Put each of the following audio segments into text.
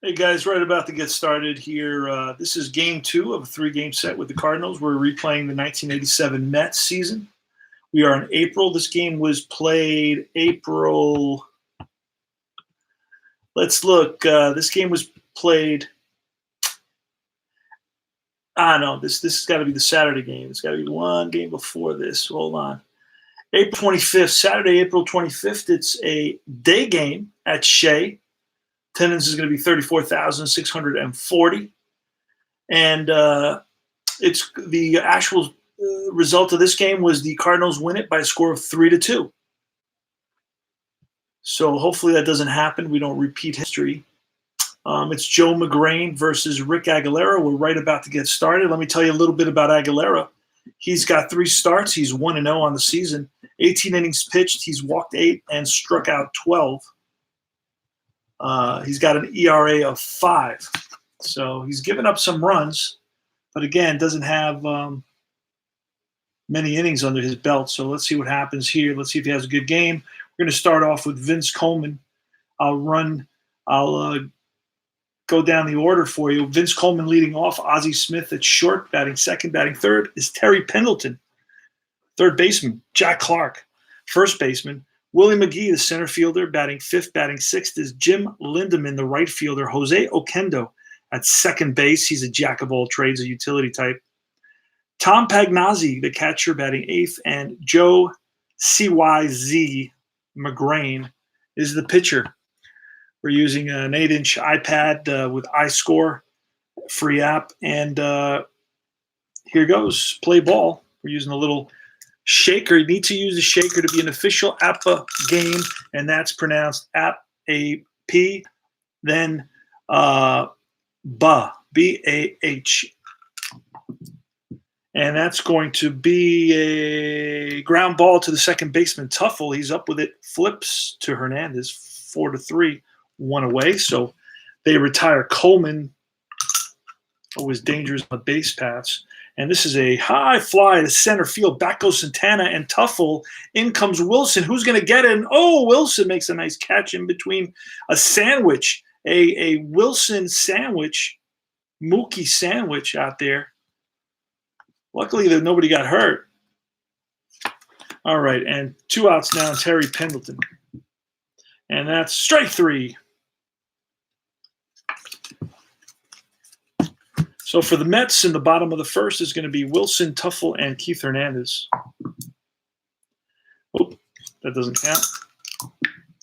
Hey guys, right about to get started here. This is game 2 of a 3-game set with the Cardinals. We're replaying the 1987 Mets season. We are in April. This game was played April. Let's look. This game was played. No, this has got to be the Saturday game. It's got to be one game before this. Hold on. April 25th, Saturday, April 25th. It's a day game at Shea. Attendance is going to be 34,640. And it's the actual result of this game was the Cardinals win it by a score of 3-2. So hopefully that doesn't happen. We don't repeat history. It's Joe McGrain versus Rick Aguilera. We're right about to get started. Let me tell you a little bit about Aguilera. He's got 3 starts. He's 1-0 on the season. 18 innings pitched. He's walked 8 and struck out 12. He's got an ERA of 5. So he's given up some runs, but again, doesn't have many innings under his belt. So let's see what happens here. Let's see if he has a good game. We're going to start off with Vince Coleman. I'll go down the order for you. Vince Coleman leading off. Ozzie Smith at short, batting second. Batting third is Terry Pendleton. Third baseman, Jack Clark. First baseman, Willie McGee, the center fielder, batting fifth. Batting sixth is Jim Lindeman, the right fielder. Jose Oquendo at second base. He's a jack of all trades, a utility type. Tom Pagnazzi, the catcher, batting eighth. And Joe CYZ McGrain is the pitcher. We're using an 8-inch iPad with iScore, free app. And here goes. Play ball. We're using a little shaker. You need to use a shaker to be an official APA game, and that's pronounced A-P, then BAH, B-A-H. And that's going to be a ground ball to the second baseman, Tuffle. He's up with it, flips to Hernandez, 4-3, 1 away. So they retire Coleman, who was dangerous on the base paths. And this is a high fly to center field. Back goes Santana and Tuffle. In comes Wilson. Who's going to get it? And Wilson makes a nice catch in between a sandwich, a Wilson sandwich, Mookie sandwich out there. Luckily, that nobody got hurt. All right, and 2 outs now, and Terry Pendleton. And that's strike 3. So for the Mets, in the bottom of the first is going to be Wilson, Tuffle, and Keith Hernandez. Oh, that doesn't count.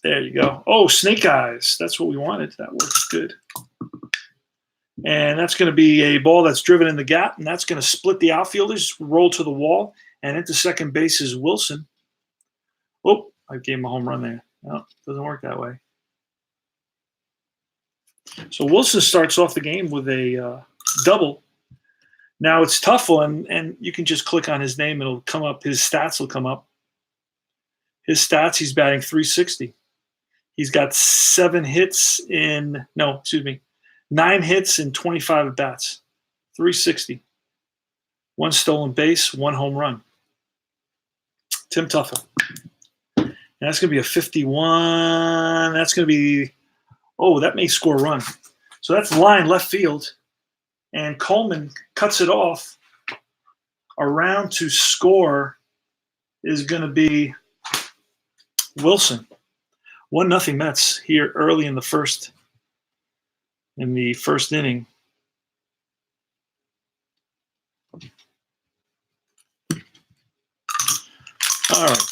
There you go. Oh, snake eyes. That's what we wanted. That works good. And that's going to be a ball that's driven in the gap, and that's going to split the outfielders, roll to the wall, and into second base is Wilson. Oh, I gave him a home run there. No, it doesn't work that way. So Wilson starts off the game with a double. Now it's Tuffle, and you can just click on his name. It'll come up. His stats will come up. His stats, he's batting .360. He's got 9 hits in 25 at-bats. .360. 1 stolen base, 1 home run. Tim Tuffle. And that's going to be a 51. That's going to be, that may score a run. So that's line left field. And Coleman cuts it off. Around to score is going to be Wilson. 1-0 Mets here early in the first inning. All right,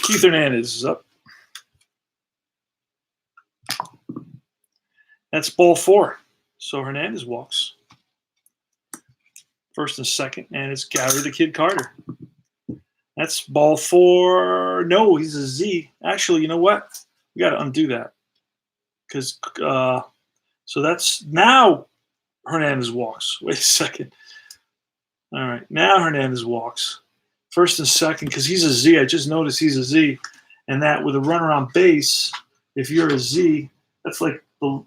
Keith Hernandez is up. That's ball 4. So Hernandez walks. First and second, and it's Gary the Kid Carter. That's ball 4. No, he's a Z. Actually, you know what? We got to undo that. Because, so that's now Hernandez walks. Wait a second. All right, now Hernandez walks. First and second, because he's a Z. I just noticed he's a Z. And that with a runner on base, if you're a Z, that's like the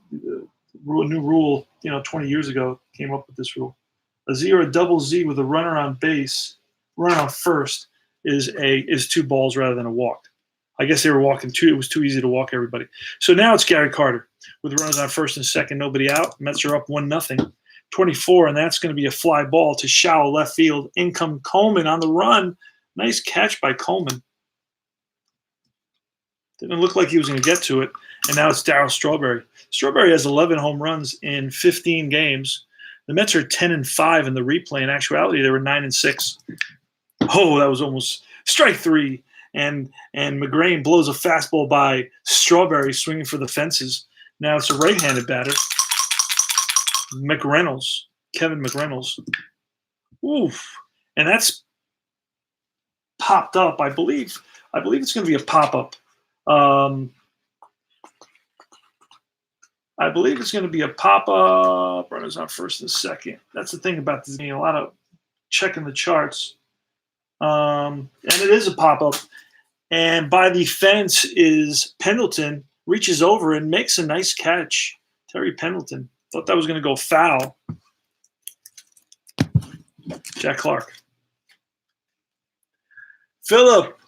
new rule, 20 years ago, came up with this rule. A Z or a double Z with a runner on base, runner on first, is 2 balls rather than a walk. I guess they were walking 2. It was too easy to walk everybody. So now it's Gary Carter. with runners on first and second, nobody out. Mets are up 1-0. 24, and that's going to be a fly ball to shallow left field. In come Coleman on the run. Nice catch by Coleman. Didn't look like he was going to get to it, and now it's Darryl Strawberry. Strawberry has 11 home runs in 15 games. The Mets are 10-5 in the replay. In actuality, they were 9-6. Oh, that was almost strike three. And McGrain blows a fastball by Strawberry, swinging for the fences. Now it's a right-handed batter. Kevin McReynolds. Oof. And that's popped up, I believe. I believe it's going to be a pop-up. I believe it's going to be a pop-up. Runners on first and second. That's the thing about this game. A lot of checking the charts. And it is a pop-up. And by the fence is Pendleton, reaches over and makes a nice catch. Terry Pendleton. Thought that was going to go foul. Jack Clark. Philip,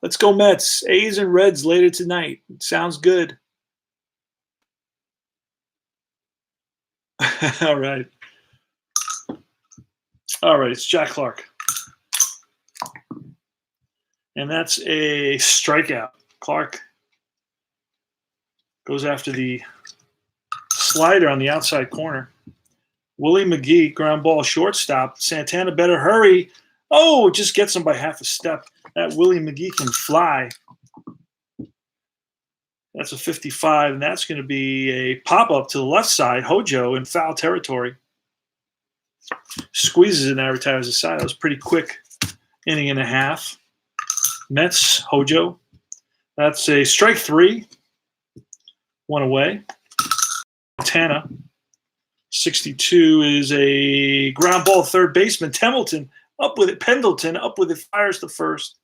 let's go Mets. A's and Reds later tonight. Sounds good. All right. All right, it's Jack Clark. And that's a strikeout. Clark goes after the slider on the outside corner. Willie McGee, ground ball, shortstop. Santana better hurry. Oh, just gets him by half a step. That Willie McGee can fly. That's a 55, and that's going to be a pop-up to the left side. Hojo in foul territory. Squeezes it and retires the side. That was pretty quick inning and a half. Mets, Hojo. That's a strike three. One away. Montana. 62 is a ground ball third baseman. Pendleton up with it, fires to first.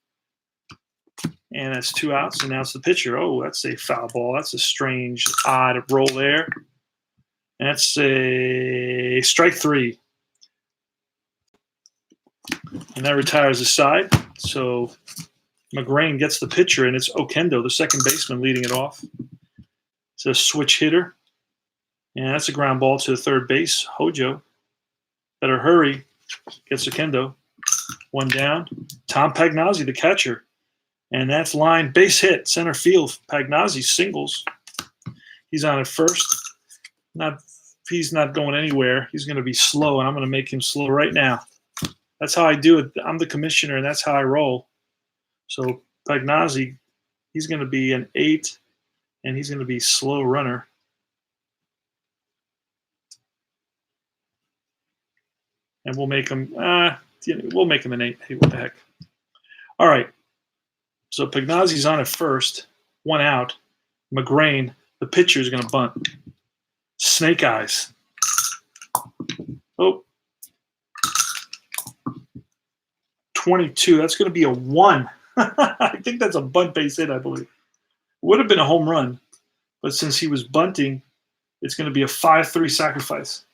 And that's 2 outs, and now it's the pitcher. Oh, that's a foul ball. That's a strange, odd roll there. And that's a strike three. And that retires the side. So McGrain gets the pitcher, and it's Okendo, the second baseman, leading it off. It's a switch hitter. And that's a ground ball to third base. Hojo. Better hurry. Gets Okendo. One down. Tom Pagnozzi, the catcher. And that's line base hit, center field. Pagnozzi singles. He's on at first. He's not going anywhere. He's going to be slow, and I'm going to make him slow right now. That's how I do it. I'm the commissioner, and that's how I roll. So Pagnozzi, he's going to be an 8, and he's going to be slow runner. And we'll make him an 8. Hey, what the heck? All right. So Pagnozzi's on at first. 1 out. McGrain, the pitcher, is going to bunt. Snake eyes. Oh. 22. That's going to be a 1. I think that's a bunt base hit, I believe. Would have been a home run. But since he was bunting, it's going to be a 5-3 sacrifice.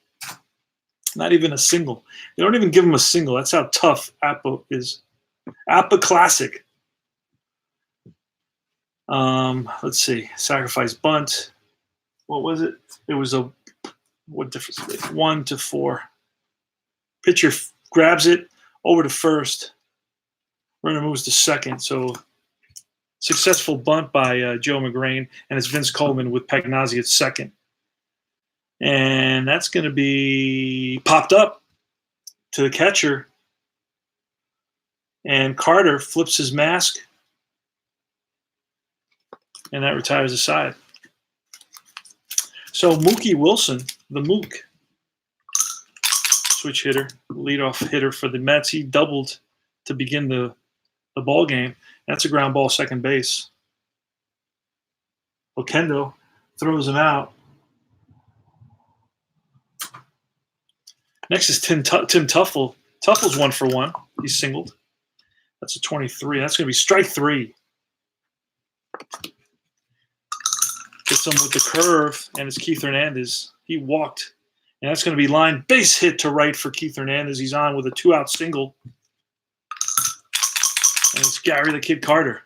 Not even a single. They don't even give him a single. That's how tough Appa is. Appa Classic. Let's see. Sacrifice bunt. What was it? It was a what difference? 1-4. Pitcher grabs it over to first. Runner moves to second. So successful bunt by Joe McGrain, and it's Vince Coleman with Pagnozzi at second. And that's going to be popped up to the catcher. And Carter flips his mask. And that retires the side. So Mookie Wilson, the Mook, switch hitter, leadoff hitter for the Mets. He doubled to begin the ball game. That's a ground ball second base. Okendo throws him out. Next is Tim Tuffle. Tuffle's 1 for 1. He's singled. That's a 23. That's going to be strike 3. Gets him with the curve, and it's Keith Hernandez. He walked, and that's going to be line base hit to right for Keith Hernandez. He's on with a 2-out single. And it's Gary the Kid Carter.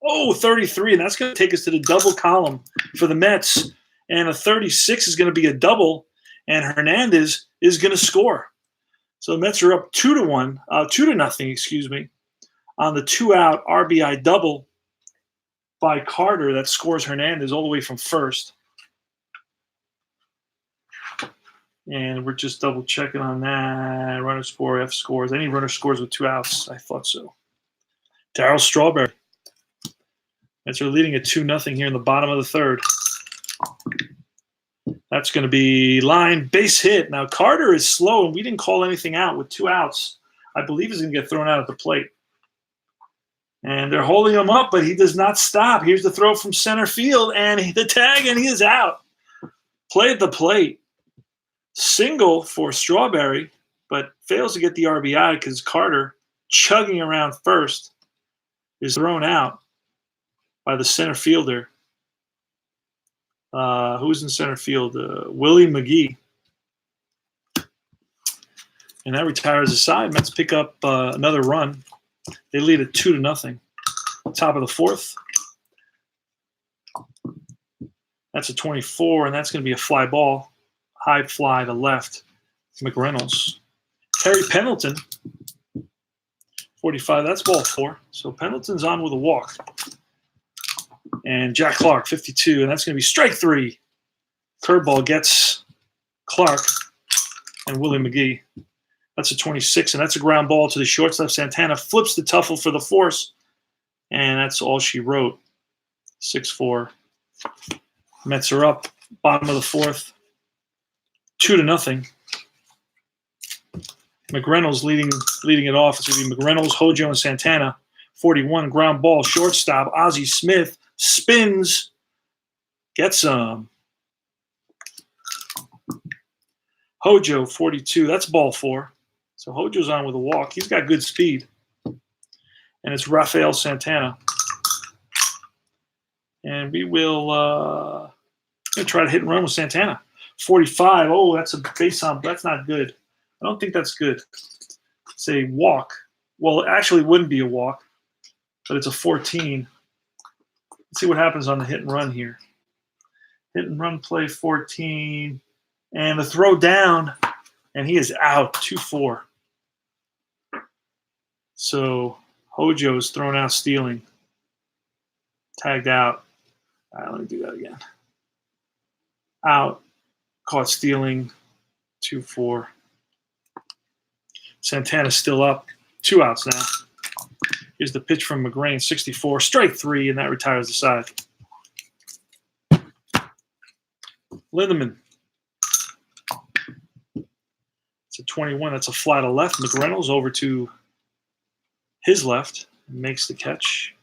Oh, 33, and that's going to take us to the double column for the Mets. And a 36 is going to be a double, and Hernandez is going to score. So the Mets are up 2-1, 2-0, excuse me, on the 2-out RBI double by Carter that scores Hernandez all the way from first. And we're just double checking on that. Runner score, F scores. Any runner scores with 2 outs. I thought so. Darryl Strawberry. Mets are leading at 2-0 here in the bottom of the third. That's going to be line base hit. Now Carter is slow, and we didn't call anything out with 2 outs. I believe he's going to get thrown out at the plate. And they're holding him up, but he does not stop. Here's the throw from center field, and the tag, and he is out. Play at the plate. Single for Strawberry, but fails to get the RBI because Carter, chugging around first, is thrown out by the center fielder. Who's in center field? Willie McGee. And that retires the side. Mets pick up another run. They lead at 2-0. Top of the fourth. That's a 24, and that's going to be a fly ball. High fly to left. McReynolds. Terry Pendleton. 45. That's ball 4. So Pendleton's on with a walk. And Jack Clark, 52, and that's going to be strike 3. Curveball gets Clark and Willie McGee. That's a 26, and that's a ground ball to the shortstop. Santana flips the tuffle for the force, and that's all she wrote. 6-4. Mets are up, bottom of the fourth, 2-0. McReynolds leading it off. It's going to be McReynolds, Hojo, and Santana. 41, ground ball, shortstop. Ozzie Smith spins, gets some. Hojo, 42. That's ball 4. So Hojo's on with a walk. He's got good speed. And it's Rafael Santana. And we will try to hit and run with Santana. 45. Oh, that's a base on. That's not good. I don't think that's good. It's a walk. Well, it actually wouldn't be a walk, but it's a 14. Let's see what happens on the hit and run here. Hit and run play 14. And the throw down, and he is out, 2-4. So Hojo is thrown out stealing. Tagged out. All right, let me do that again. Out. Caught stealing, 2-4. Santana's still up. 2 outs now. Here's the pitch from McGrain, 64. Strike 3, and that retires the side. Lindemann. It's a 21. That's a fly to left. McReynolds over to his left and makes the catch.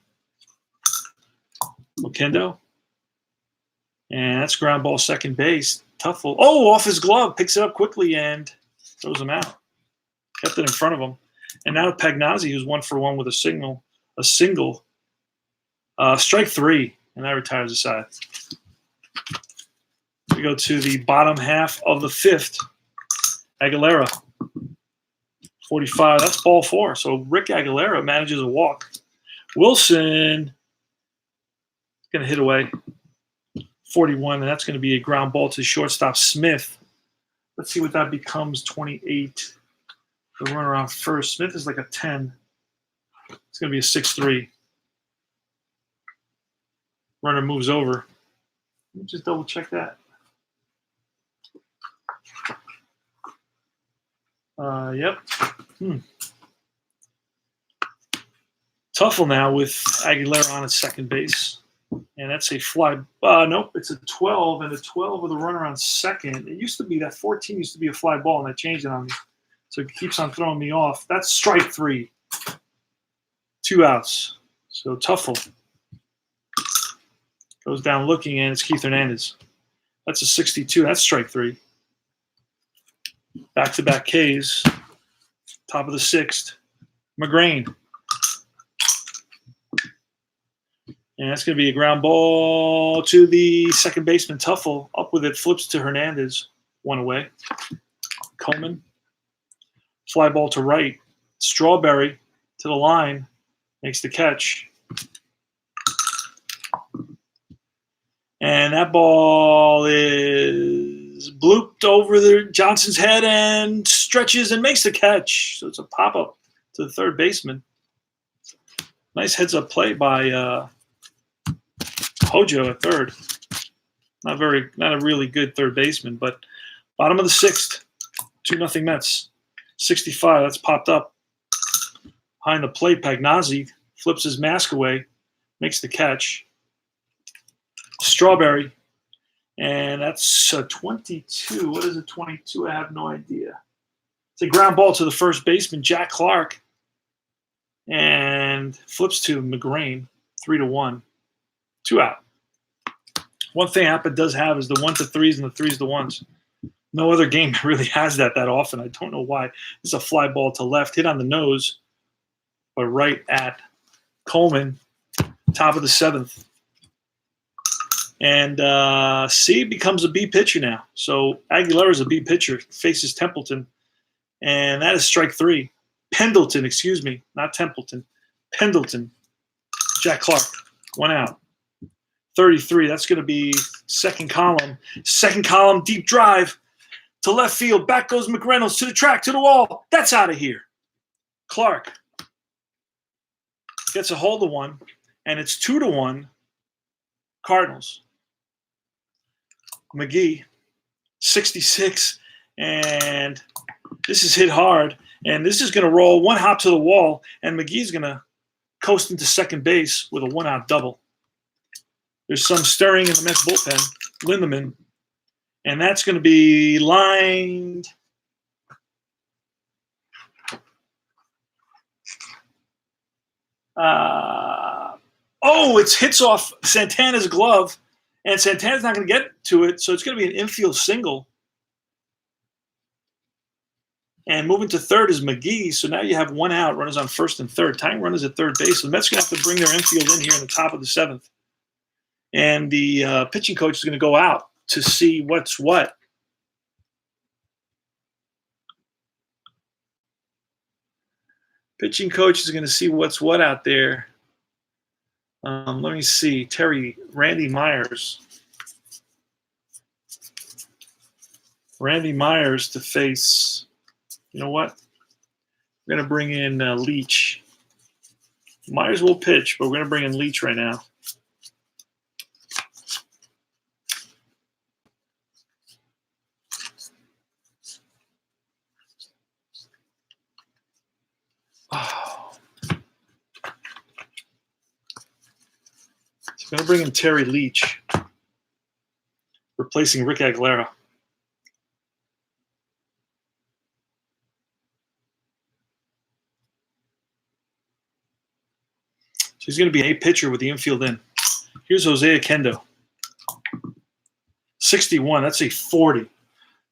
Oquendo. And that's ground ball second base. Tuffle. Oh, off his glove. Picks it up quickly and throws him out. Kept it in front of him. And now Pagnazzi, who's 1-for-1 with a single. Strike 3, and that retires the side. We go to the bottom half of the fifth. Aguilera, 45. That's ball 4. So Rick Aguilera manages a walk. Wilson is going to hit away. 41, and that's going to be a ground ball to shortstop Smith. Let's see what that becomes. 28. The runner on first. Smith is like a 10. It's going to be a 6-3. Runner moves over. Let me just double check that. Yep. Tuffle now with Aguilera on at second base. And that's a fly. Nope, it's a 12, and a 12 with a runner on second. It used to be that 14 used to be a fly ball, and they changed it on me. So it keeps on throwing me off. That's strike 3. 2 outs. So Tuffle goes down looking, and it's Keith Hernandez. That's a 62. That's strike 3. Back-to-back Ks. Top of the 6th. McGrain. And that's going to be a ground ball to the second baseman, Tuffle. Up with it, flips to Hernandez. 1 away. Coleman. Fly ball to right. Strawberry to the line. Makes the catch. And that ball is blooped over Johnson's head and stretches and makes the catch. So it's a pop-up to the third baseman. Nice heads-up play by Hojo at third. Not a really good third baseman, but bottom of the sixth, 2-0 Mets. 65, that's popped up. Behind the plate, Pagnazzi flips his mask away, makes the catch. Strawberry, and that's 22. What is it, 22? I have no idea. It's a ground ball to the first baseman, Jack Clark, and flips to McGrain, 3-1. 2 out. One thing Appa does have is the 1-3s and the 3s-1s. No other game really has that often. I don't know why. It's a fly ball to left, hit on the nose, but right at Coleman, top of the 7th. And C becomes a B pitcher now. So Aguilera is a B pitcher, faces Templeton. And that is strike 3. Pendleton, excuse me, not Templeton. Pendleton. Jack Clark, 1 out. 33, that's going to be second column. Second column, deep drive to left field. Back goes McReynolds to the track, to the wall. That's out of here. Clark gets a hold of one, and it's 2-1 Cardinals. McGee, 66, and this is hit hard, and this is going to roll one hop to the wall, and McGee's going to coast into second base with a 1-out double. There's some stirring in the Mets bullpen. Lindemann, and that's going to be lined. It's hits off Santana's glove, and Santana's not going to get to it, so it's going to be an infield single. And moving to third is McGee, so now you have 1 out, runners on first and third. Tying runners at third base. So the Mets are going to have to bring their infield in here in the top of the 7th. And the pitching coach is going to go out to see what's what. Pitching coach is going to see what's what out there. Let me see. Randy Myers. Randy Myers to face, you know what? We're going to bring in Leach. Myers will pitch, but we're going to bring in Leach right now. I'm going to bring in Terry Leach, replacing Rick Aguilera. So he's going to be an 8 pitcher with the infield in. Here's Jose Oquendo. 61, that's a 40.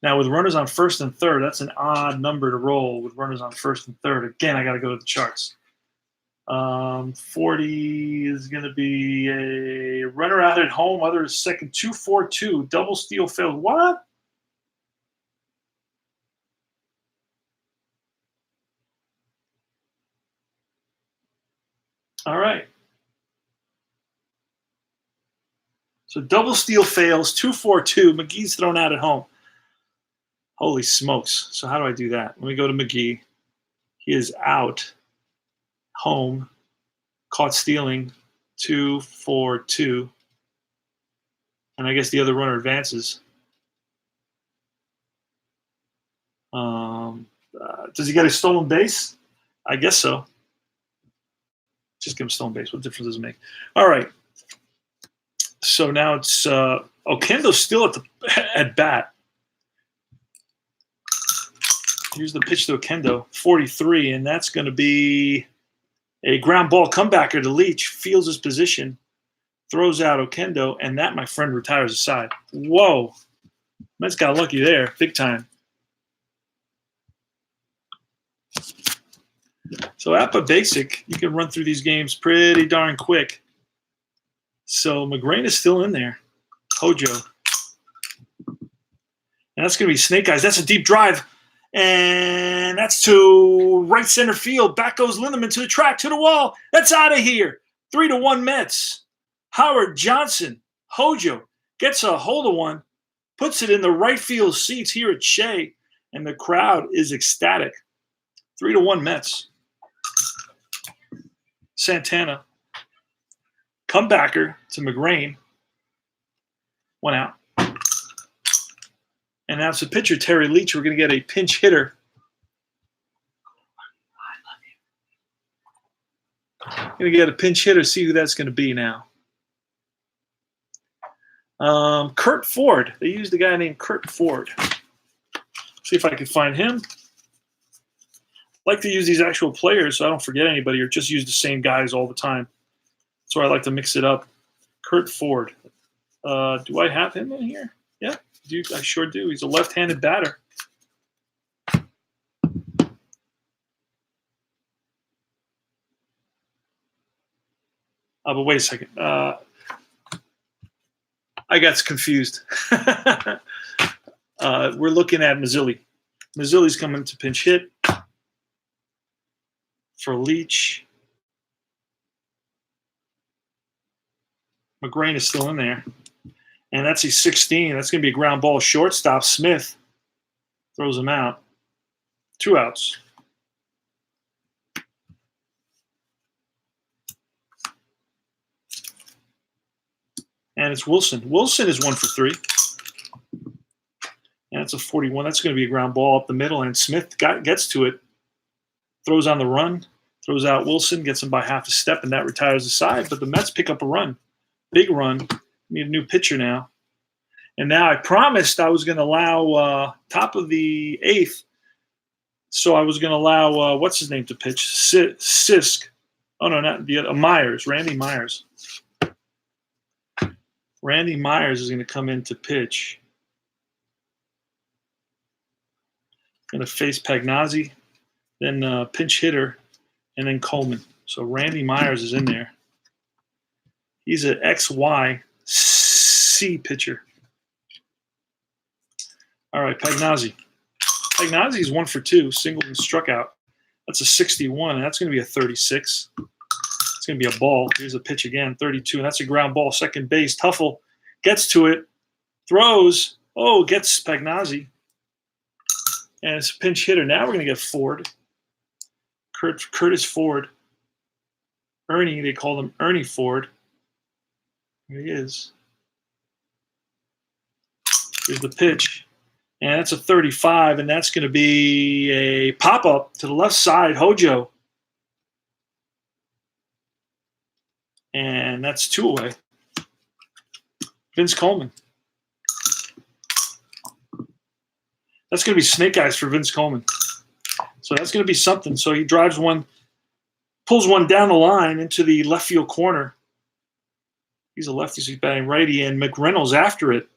Now with runners on first and third, that's an odd number to roll with runners on first and third. Again, I got to go to the charts. 40 is going to be a runner out at home. Other is second. 2-4-2. Double steal failed. What? All right. So double steal fails. 2-4-2. McGee's thrown out at home. Holy smokes. So how do I do that? Let me go to McGee. He is out. Home, caught stealing, 2-4-2, and I guess the other runner advances. Does he get a stolen base? I guess so. Just give him stolen base. What difference does it make? All right. So now it's Oquendo's still at bat. Here's the pitch to Oquendo, 43, and that's going to be a ground ball comebacker to Leach, feels his position, throws out Oquendo, and that, my friend, retires aside. Whoa. Mets got lucky there, big time. So Appa Basic, you can run through these games pretty darn quick. So McGrain is still in there. Hojo. And that's going to be Snake Eyes. That's a deep drive. And that's to right center field. Back goes Lindemann to the track, to the wall. That's out of here. 3-1 Mets. Howard, Johnson, Hojo, gets a hold of one, puts it in the right field seats here at Shea, and the crowd is ecstatic. 3-1 Mets. Santana, comebacker to McGrain, 1 out. And now it's the pitcher, Terry Leach. We're going to get a pinch hitter. Going to get a pinch hitter, see who that's going to be now. Kurt Ford. They used a guy named Kurt Ford. See if I can find him. I like to use these actual players so I don't forget anybody or just use the same guys all the time. That's why I like to mix it up. Kurt Ford. Do I have him in here? Yeah, I sure do. He's a left-handed batter. But wait a second. I got confused. We're looking at Mazzilli. Mazzilli's coming to pinch hit for Leach. McGrain is still in there. And that's a 16. That's going to be a ground ball. Shortstop Smith throws him out. 2 outs. And it's Wilson. Wilson is 1 for 3. And that's a 41. That's going to be a ground ball up the middle. And Smith gets to it. Throws on the run. Throws out Wilson. Gets him by half a step. And that retires the side. But the Mets pick up a run. Big run. Need a new pitcher now. And now I promised I was going to allow top of the 8th. So I was going to allow, what's his name to pitch? Sisk. Oh, no, not the other. Myers. Randy Myers. Randy Myers is going to come in to pitch. Going to face Pagnazzi, then pinch hitter, and then Coleman. So Randy Myers is in there. He's an XYC pitcher. All right, Pagnazzi. Pagnazzi is 1 for 2, single and struck out. That's a 61, and that's going to be a 36. It's going to be a ball. Here's a pitch again, 32, and that's a ground ball. Second base, Tuffle gets to it, throws. Oh, gets Pagnazzi. And it's a pinch hitter. Now we're going to get Ford. Curtis Ford. Ernie, they call him Ernie Ford. There he is. Here's the pitch. And that's a 35, and that's going to be a pop-up to the left side, Hojo. And that's 2 away. Vince Coleman. That's going to be snake eyes for Vince Coleman. So that's going to be something. So he drives one, pulls one down the line into the left field corner. He's a lefty, so he's batting righty, and McReynolds after it.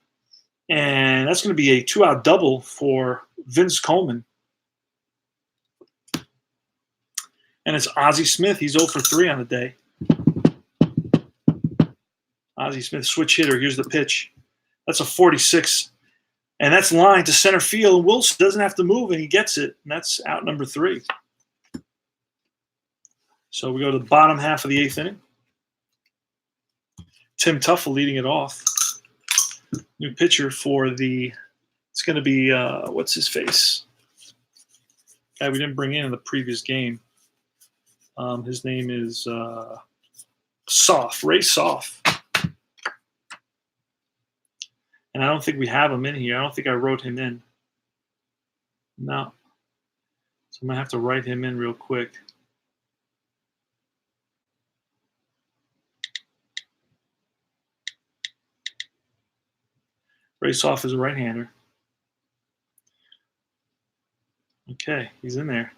And that's going to be a 2-out double for Vince Coleman. And it's Ozzie Smith. He's 0 for 3 on the day. Ozzie Smith, switch hitter. Here's the pitch. That's a 46. And that's line to center field. Wilson doesn't have to move, and he gets it. And that's out number 3. So we go to the bottom half of the 8th inning. Tim Tuffle leading it off. New pitcher for the – it's going to be what's his face? Guy we didn't bring in the previous game. His name is Soff, Ray Soff. And I don't think we have him in here. I don't think I wrote him in. No. So I'm going to have to write him in real quick. Race off is a right-hander. Okay, he's in there.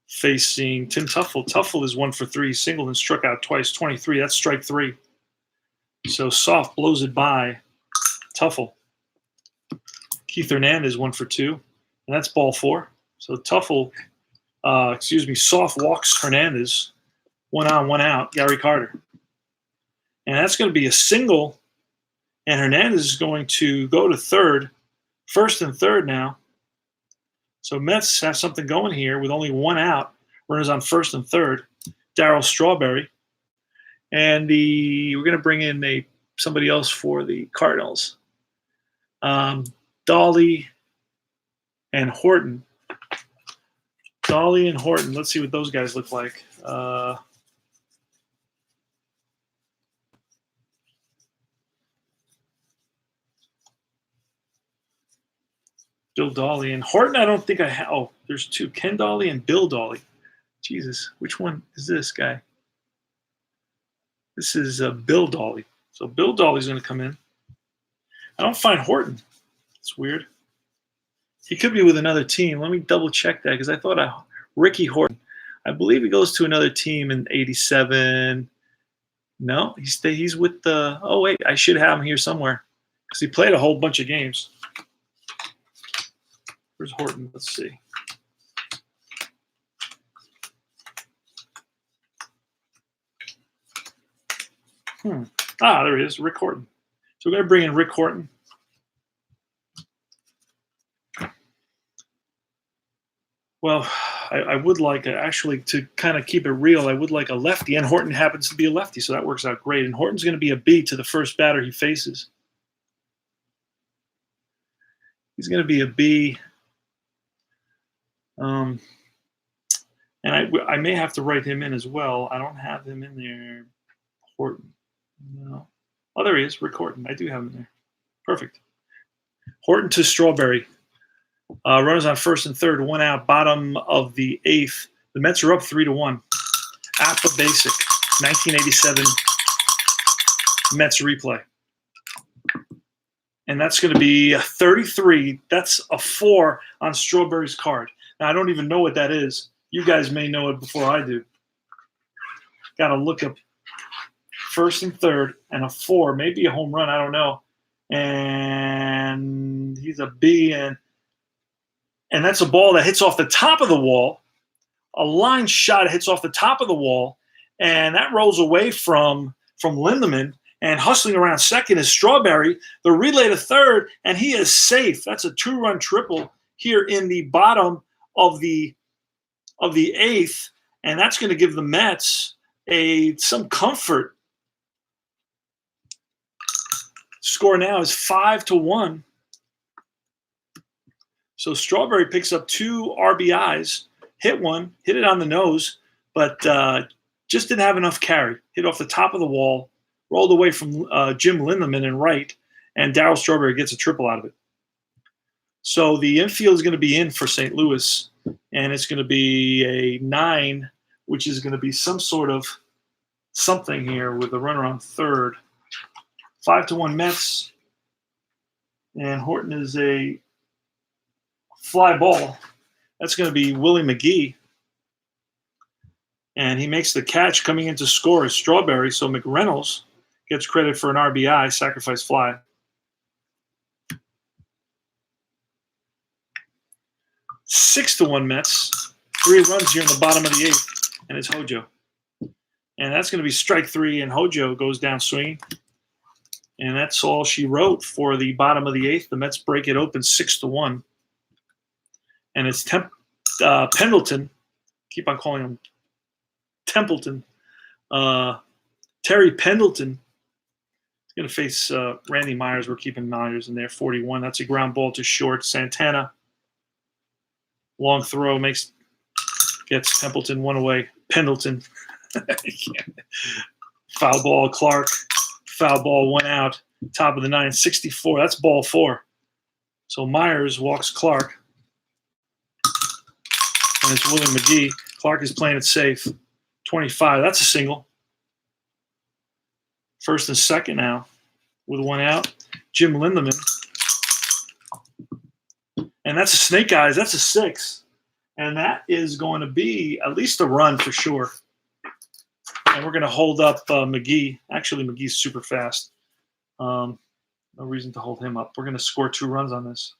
Facing Tim Tuffle. Tuffle is 1 for 3, singled and struck out twice, 23. That's strike 3. So Soft blows it by Tuffle. Keith Hernandez 1 for 2, and that's ball 4. So Tuffle, Soft walks Hernandez. 1 on, 1 out. Gary Carter. And that's going to be a single, and Hernandez is going to go to third, first and third now. So Mets have something going here with only 1 out. Runners on first and third. Darryl Strawberry. And we're going to bring in somebody else for the Cardinals. Dolly and Horton. Dolly and Horton. Let's see what those guys look like. Bill Dolly and Horton. I don't think I have. Oh, there's two: Ken Dolly and Bill Dolly. Jesus, which one is this guy? This is Bill Dolly. So Bill Dolly's going to come in. I don't find Horton. It's weird. He could be with another team. Let me double check that because I thought Ricky Horton. I believe he goes to another team in '87. No, he's with the. Oh wait, I should have him here somewhere because he played a whole bunch of games. Where's Horton? Let's see. There he is, Rick Horton. So we're going to bring in Rick Horton. Well, I would like actually to kind of keep it real. I would like a lefty, and Horton happens to be a lefty, so that works out great. And Horton's going to be a B to the first batter he faces. He's going to be a B. And I may have to write him in as well. I don't have him in there. Horton. No. Oh, there he is, Rick Horton. I do have him there. Perfect. Horton to Strawberry. Runners on first and third, 1 out, bottom of the 8th. The Mets are up 3-1. Alpha Basic, 1987 Mets replay. And that's going to be a 33. That's a 4 on Strawberry's card. Now, I don't even know what that is. You guys may know it before I do. Got to look up first and third and a 4, maybe a home run. I don't know. And he's a B, and that's a ball that hits off the top of the wall. A line shot hits off the top of the wall, and that rolls away from Lindemann. And hustling around second is Strawberry. The relay to third, and he is safe. That's a 2-run triple here in the bottom of the 8th, and that's going to give the Mets some comfort. Score now is 5-1. So Strawberry picks up 2 RBIs, hit it on the nose, but just didn't have enough carry. Hit off the top of the wall, rolled away from Jim Lindemann in right, and Darryl Strawberry gets a triple out of it. So the infield is going to be in for St. Louis, and it's going to be a 9, which is going to be some sort of something here with the runner on third. 5-1 Mets, and Horton is a fly ball. That's going to be Willie McGee. And he makes the catch coming into score as Strawberry, so McReynolds gets credit for an RBI, sacrifice fly. 6-1 Mets. 3 runs here in the bottom of the 8th, and it's Hojo. And that's going to be strike 3, and Hojo goes down swinging. And that's all she wrote for the bottom of the 8th. The Mets break it open 6-1. And it's Pendleton. Keep on calling him Templeton. Terry Pendleton is going to face Randy Myers. We're keeping Myers in there, 41. That's a ground ball to short. Santana, long throw, gets Templeton 1 away. Pendleton. Foul ball, Clark. Foul ball, 1 out. Top of the 9, 64. That's ball 4. So Myers walks Clark. And it's Willie McGee. Clark is playing it safe. 25. That's a single. First and second now with 1 out. Jim Lindemann. And that's a snake eyes. That's a 6. And that is going to be at least a run for sure. And we're going to hold up McGee. Actually, McGee's super fast. No reason to hold him up. We're going to score 2 runs on this.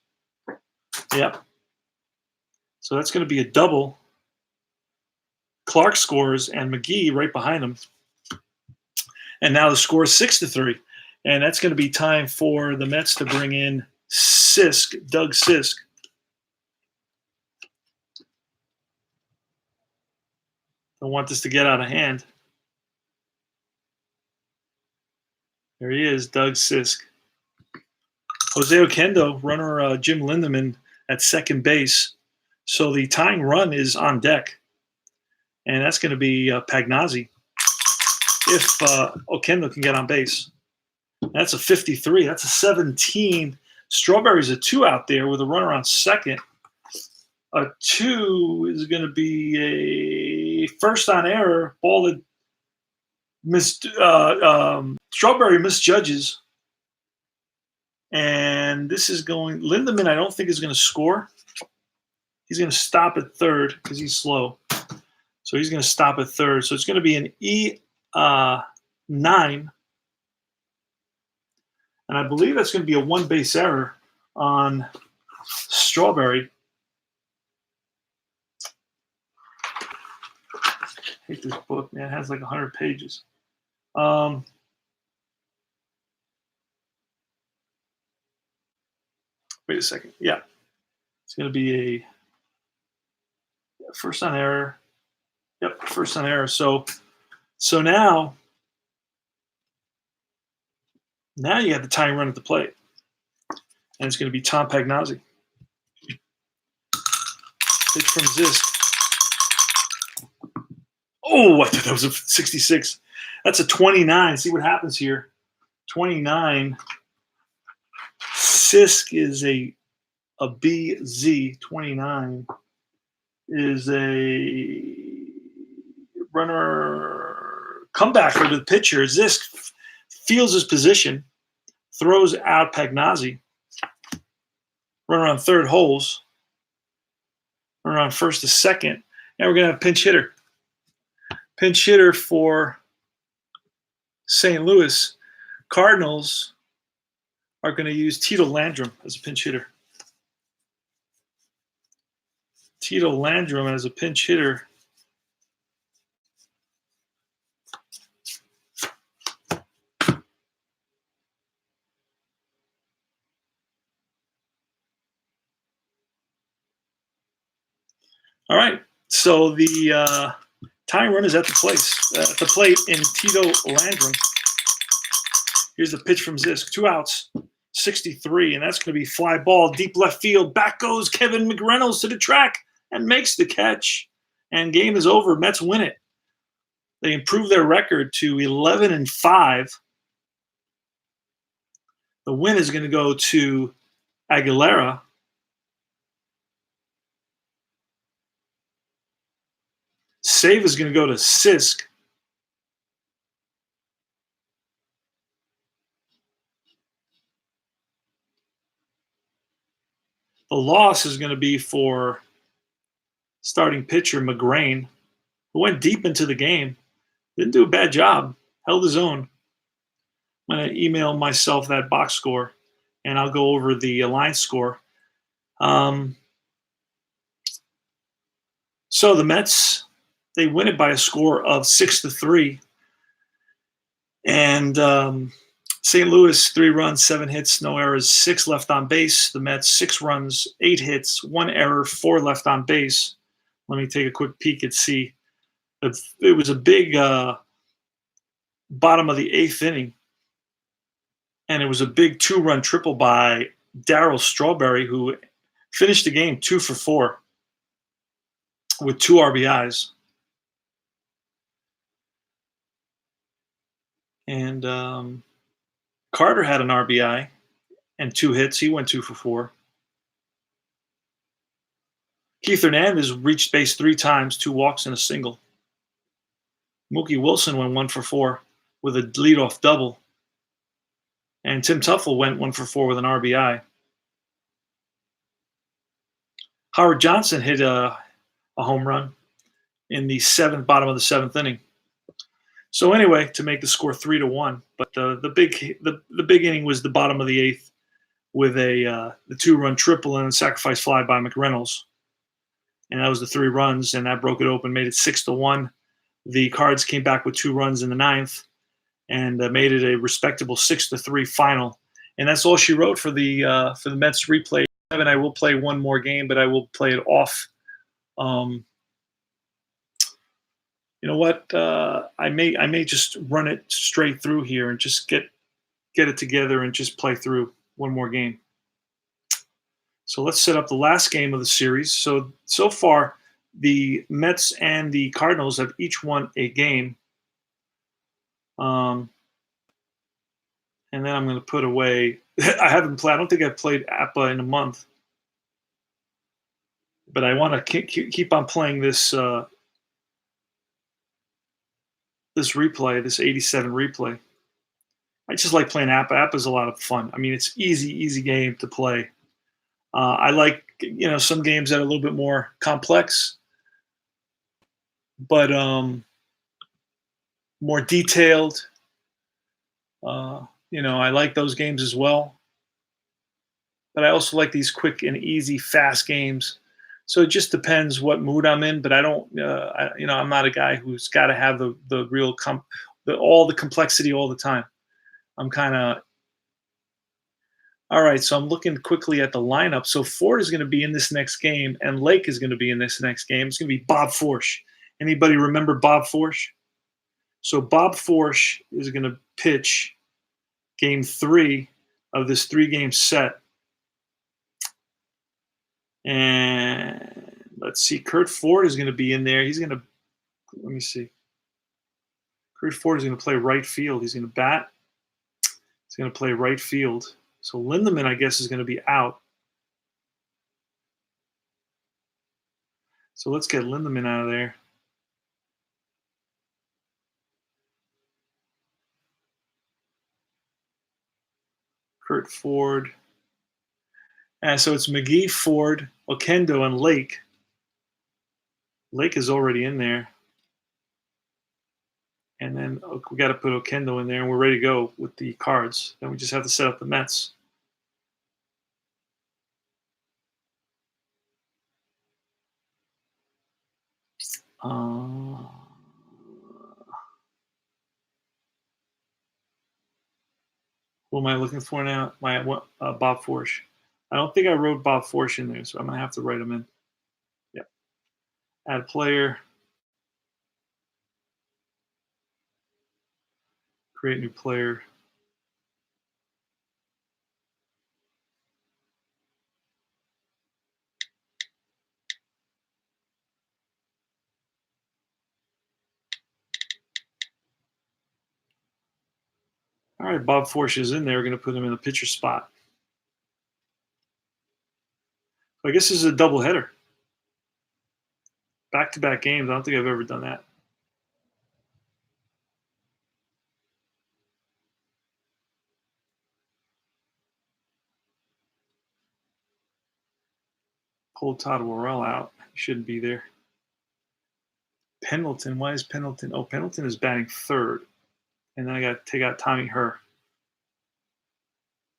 Yep. So that's going to be a double. Clark scores, and McGee right behind him. And now the score is 6-3. And that's going to be time for the Mets to bring in Doug Sisk. Don't want this to get out of hand. There he is, Doug Sisk. Jose Oquendo, runner Jim Lindemann at second base. So the tying run is on deck, and that's going to be Pagnazzi if Oquendo can get on base. That's a 53. That's a 17. Strawberry's a 2 out there with a runner on second. A 2 is going to be a first on error. Ball that Strawberry misjudges. And this is going, Lindemann, I don't think is going to score. He's going to stop at third because he's slow. So he's going to stop at third. So it's going to be an E9. And I believe that's going to be a one base error on Strawberry. I hate this book, man. It has like 100 pages. Wait a second. Yeah. It's going to be a first on error. Yep, first on error. So now you have the tying run at the plate. And it's going to be Tom Pagnazzi. Pitch from Zisk. Oh, I thought that was a 66. That's a 29. See what happens here. 29. Sisk is a BZ. 29 is a runner comebacker to the pitcher. Zisk feels his position, throws out Pagnazzi. Runner on third holes. Runner on first to second. And we're going to have a pinch hitter. Pinch hitter for St. Louis. Cardinals are going to use Tito Landrum as a pinch hitter. Tito Landrum as a pinch hitter. All right, so the tying run is at the plate in Tito Landrum. Here's the pitch from Zisk. 2 outs, 63, and that's going to be fly ball, deep left field. Back goes Kevin McReynolds to the track and makes the catch. And game is over. Mets win it. They improve their record to 11-5. The win is going to go to Aguilera. Save is going to go to Sisk. The loss is going to be for starting pitcher McGrain, who went deep into the game. Didn't do a bad job. Held his own. I'm going to email myself that box score, and I'll go over the line score. So the Mets, they win it by a score of 6-3. And St. Louis, 3 runs, 7 hits, no errors, 6 left on base. The Mets, 6 runs, 8 hits, 1 error, 4 left on base. Let me take a quick peek and see. It was a big bottom of the 8th inning. And it was a big 2-run triple by Darryl Strawberry, who finished the game 2 for 4 with 2 RBIs. And Carter had an RBI and 2 hits. He went 2 for 4. Keith Hernandez reached base 3 times, 2 walks and a single. Mookie Wilson went 1 for 4 with a leadoff double. And Tim Tuffle went 1 for 4 with an RBI. Howard Johnson hit a home run in the bottom of the 7th inning. So anyway, to make the score 3-1, but the big inning was the bottom of the 8th with the 2-run triple and a sacrifice fly by McReynolds, and that was the 3 runs, and that broke it open, made it 6-1. The Cards came back with 2 runs in the 9th, and made it a respectable 6-3 final. And that's all she wrote for the Mets replay. And I will play one more game, but I will play it off. You know what? I may just run it straight through here and just get get it together and just play through one more game. So let's set up the last game of the series. So far, the Mets and the Cardinals have each won a game. And then I'm going to put away. I haven't played. I don't think I've played APA in a month, but I want to keep on playing this this replay, this 87 replay. I just like playing APA. APA is a lot of fun. I mean, it's easy game to play. I like some games that are a little bit more complex, but more detailed. I like those games as well. But I also like these quick and easy, fast games. So it just depends what mood I'm in. But I don't, I'm not a guy who's got to have the real all the complexity all the time. I'm kind of all right. So I'm looking quickly at the lineup. So Ford is going to be in this next game, and Lake is going to be in this next game. It's going to be Bob Forsch. Anybody remember Bob Forsch? So Bob Forsch is going to pitch game 3 of this 3-game set. And let's see, Kurt Ford is going to be in there. He's going to, let me see. Kurt Ford is going to play right field. He's going to bat. He's going to play right field. So Lindemann, I guess, is going to be out. So let's get Lindemann out of there. Kurt Ford. And so it's McGee, Ford, Okendo, and Lake. Lake is already in there. And then we got to put Okendo in there, and we're ready to go with the cards. Then we just have to set up the Mets. Who am I looking for now? Bob Forsch. I don't think I wrote Bob Forsch in there, so I'm going to have to write him in. Yeah. Add player. Create new player. All right, Bob Forsch is in there. We're going to put him in the pitcher spot. So I guess this is a doubleheader. Back-to-back games. I don't think I've ever done that. Pull Todd Worrell out. He shouldn't be there. Pendleton. Why is Pendleton? Oh, Pendleton is batting third. And then I got to take out Tommy Herr. I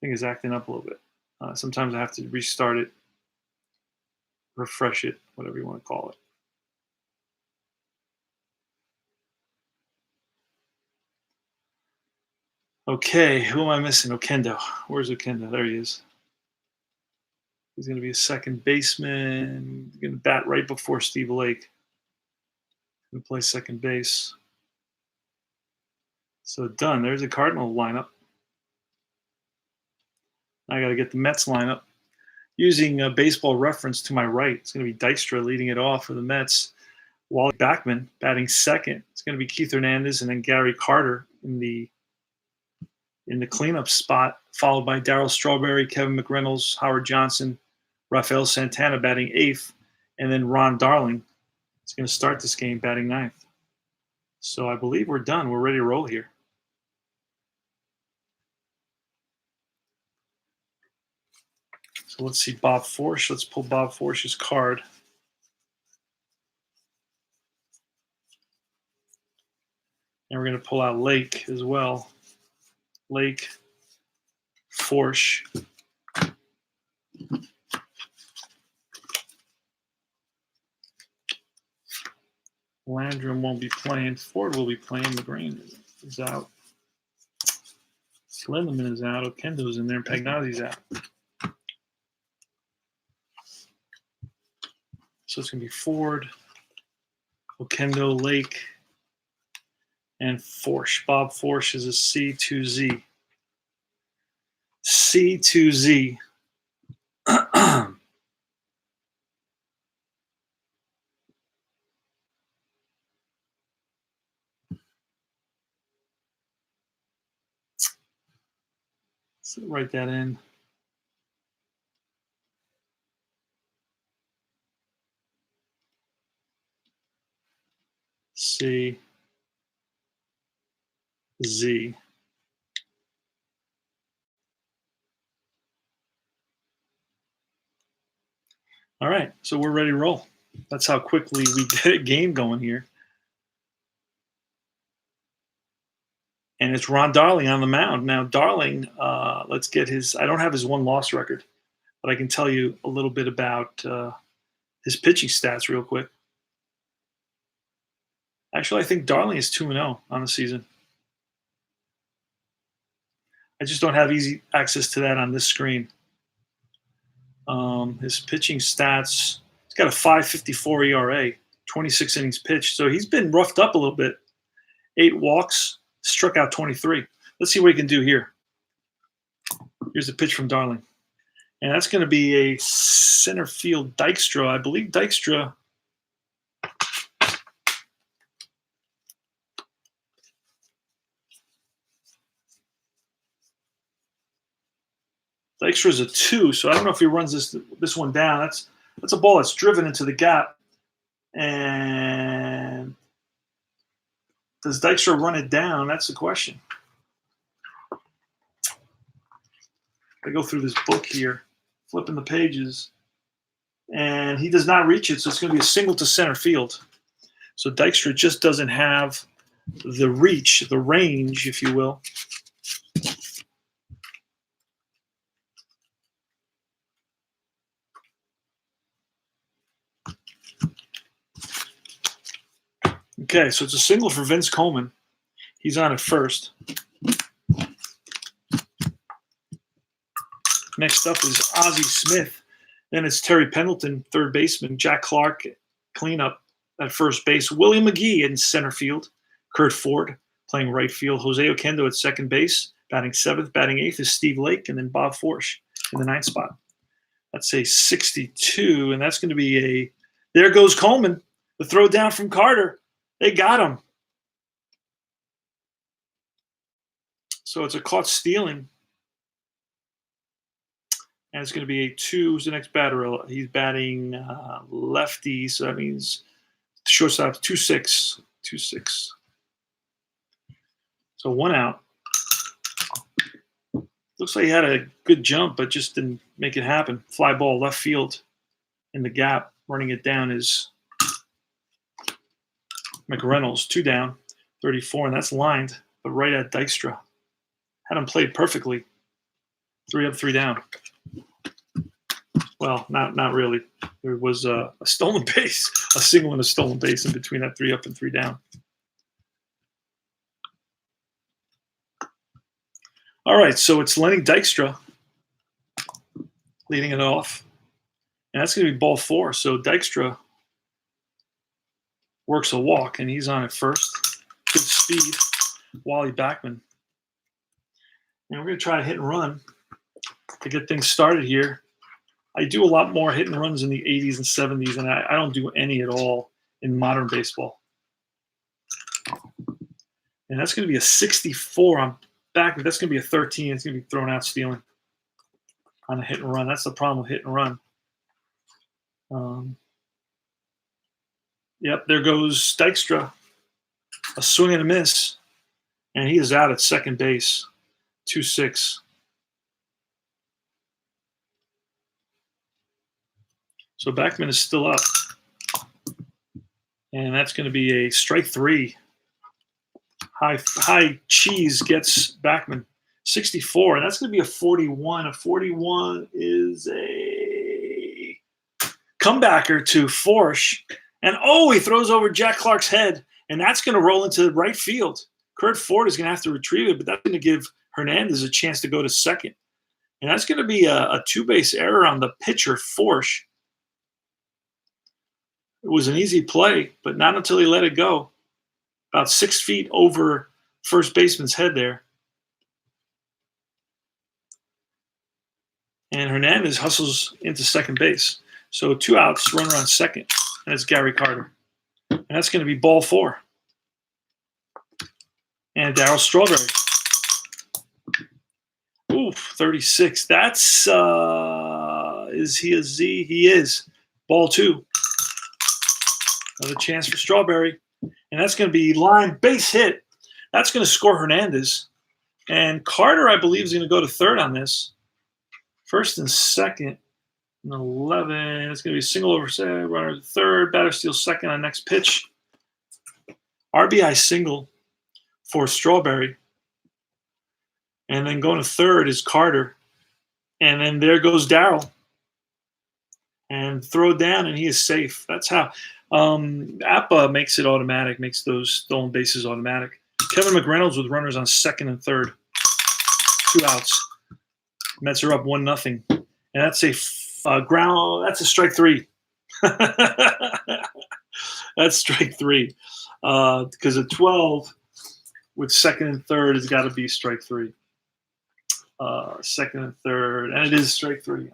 think he's acting up a little bit. Sometimes I have to restart it, refresh it, whatever you want to call it. Okay, who am I missing? Okendo. Where's Okendo? There he is. He's going to be a second baseman. He's going to bat right before Steve Lake. Going to play second base. So done. There's the Cardinal lineup. I got to get the Mets lineup. Using a baseball reference to my right, it's going to be Dykstra leading it off for the Mets. Wally Backman batting second. It's going to be Keith Hernandez and then Gary Carter in the cleanup spot, followed by Darryl Strawberry, Kevin McReynolds, Howard Johnson, Rafael Santana batting 8th, and then Ron Darling is going to start this game batting 9th. So I believe we're done. We're ready to roll here. So let's see Bob Forsch. Let's pull Bob Forsch's card. And we're going to pull out Lake as well. Lake, Forsch. Landrum won't be playing. Ford will be playing. McGrain is out. Lindemann is out. Okendo's in there. And Pagnotti's out. So it's going to be Ford, Okendo, Lake, and Forsch. Bob Forsch is a C2Z. C to Z. So write that in. C, Z. All right, so we're ready to roll. That's how quickly we get a game going here. And it's Ron Darling on the mound. Now, Darling, let's get his – I don't have his one-loss record, but I can tell you a little bit about his pitching stats real quick. Actually, I think Darling is 2-0 on the season. I just don't have easy access to that on this screen. His pitching stats, he's got a 5.54 ERA, 26 innings pitched. So he's been roughed up a little bit. 8 walks, struck out 23. Let's see what he can do here. Here's a pitch from Darling. And that's going to be a center field Dykstra. I believe Dykstra is a 2, so I don't know if he runs this one down. That's a ball that's driven into the gap. And does Dykstra run it down? That's the question. I go through this book here, flipping the pages, and he does not reach it, so it's going to be a single to center field. So Dykstra just doesn't have the reach, the range, if you will. Okay, so it's a single for Vince Coleman. He's on at first. Next up is Ozzie Smith. Then it's Terry Pendleton, third baseman. Jack Clark, cleanup at first base. Willie McGee in center field. Kurt Ford playing right field. Jose Oquendo at second base. Batting seventh. Batting eighth is Steve Lake. And then Bob Forsch in the ninth spot. That's a 62. And that's going to be a – there goes Coleman. The throw down from Carter. They got him. So it's a caught stealing. And it's going to be a 2. Who's the next batter? He's batting lefty, so that means shortstop 2-6. 2-6. So 1 out. Looks like he had a good jump, but just didn't make it happen. Fly ball left field in the gap. Running it down is McReynolds, 2 down, 34, and that's lined, but right at Dykstra. Had him played perfectly. 3 up, 3 down. Well, not really. There was a stolen base, a single and a stolen base in between that 3 up and 3 down. All right, so it's Lenny Dykstra leading it off. And that's going to be ball 4. So Dykstra works a walk, and he's on at first. Good speed. Wally Backman. And we're going to try to hit and run to get things started here. I do a lot more hit and runs in the 80s and 70s, and I don't do any at all in modern baseball. And that's going to be a 64 on Backman. That's going to be a 13. It's going to be thrown out stealing on a hit and run. That's the problem with hit and run. Yep, there goes Dykstra. A swing and a miss. And he is out at second base. 2-6. So Backman is still up. And that's going to be a strike 3. High cheese gets Backman. 64. And that's going to be a 41. A 41 is a comebacker to Forsch. And, he throws over Jack Clark's head, and that's going to roll into the right field. Kurt Ford is going to have to retrieve it, but that's going to give Hernandez a chance to go to second. And that's going to be a 2-base error on the pitcher, Forsch. It was an easy play, but not until he let it go. About 6 feet over first baseman's head there. And Hernandez hustles into second base. So 2 outs, runner on second, and it's Gary Carter. And that's going to be ball 4. And Darryl Strawberry. Ooh, 36. That's, is he a Z? He is. Ball 2. Another chance for Strawberry. And that's going to be line base hit. That's going to score Hernandez. And Carter, I believe, is going to go to third on this. First and second. And 11. It's going to be a single over runner to third. Batter steals second on next pitch. RBI single for Strawberry. And then going to third is Carter. And then there goes Darryl. And throw down, and he is safe. That's how Appa makes it automatic, makes those stolen bases automatic. Kevin McReynolds with runners on second and third. 2 outs. Mets are up 1-0. And that's a ground. That's a strike 3. That's strike 3. Because a 12 with second and third has got to be strike 3. Second and third, and it is strike 3.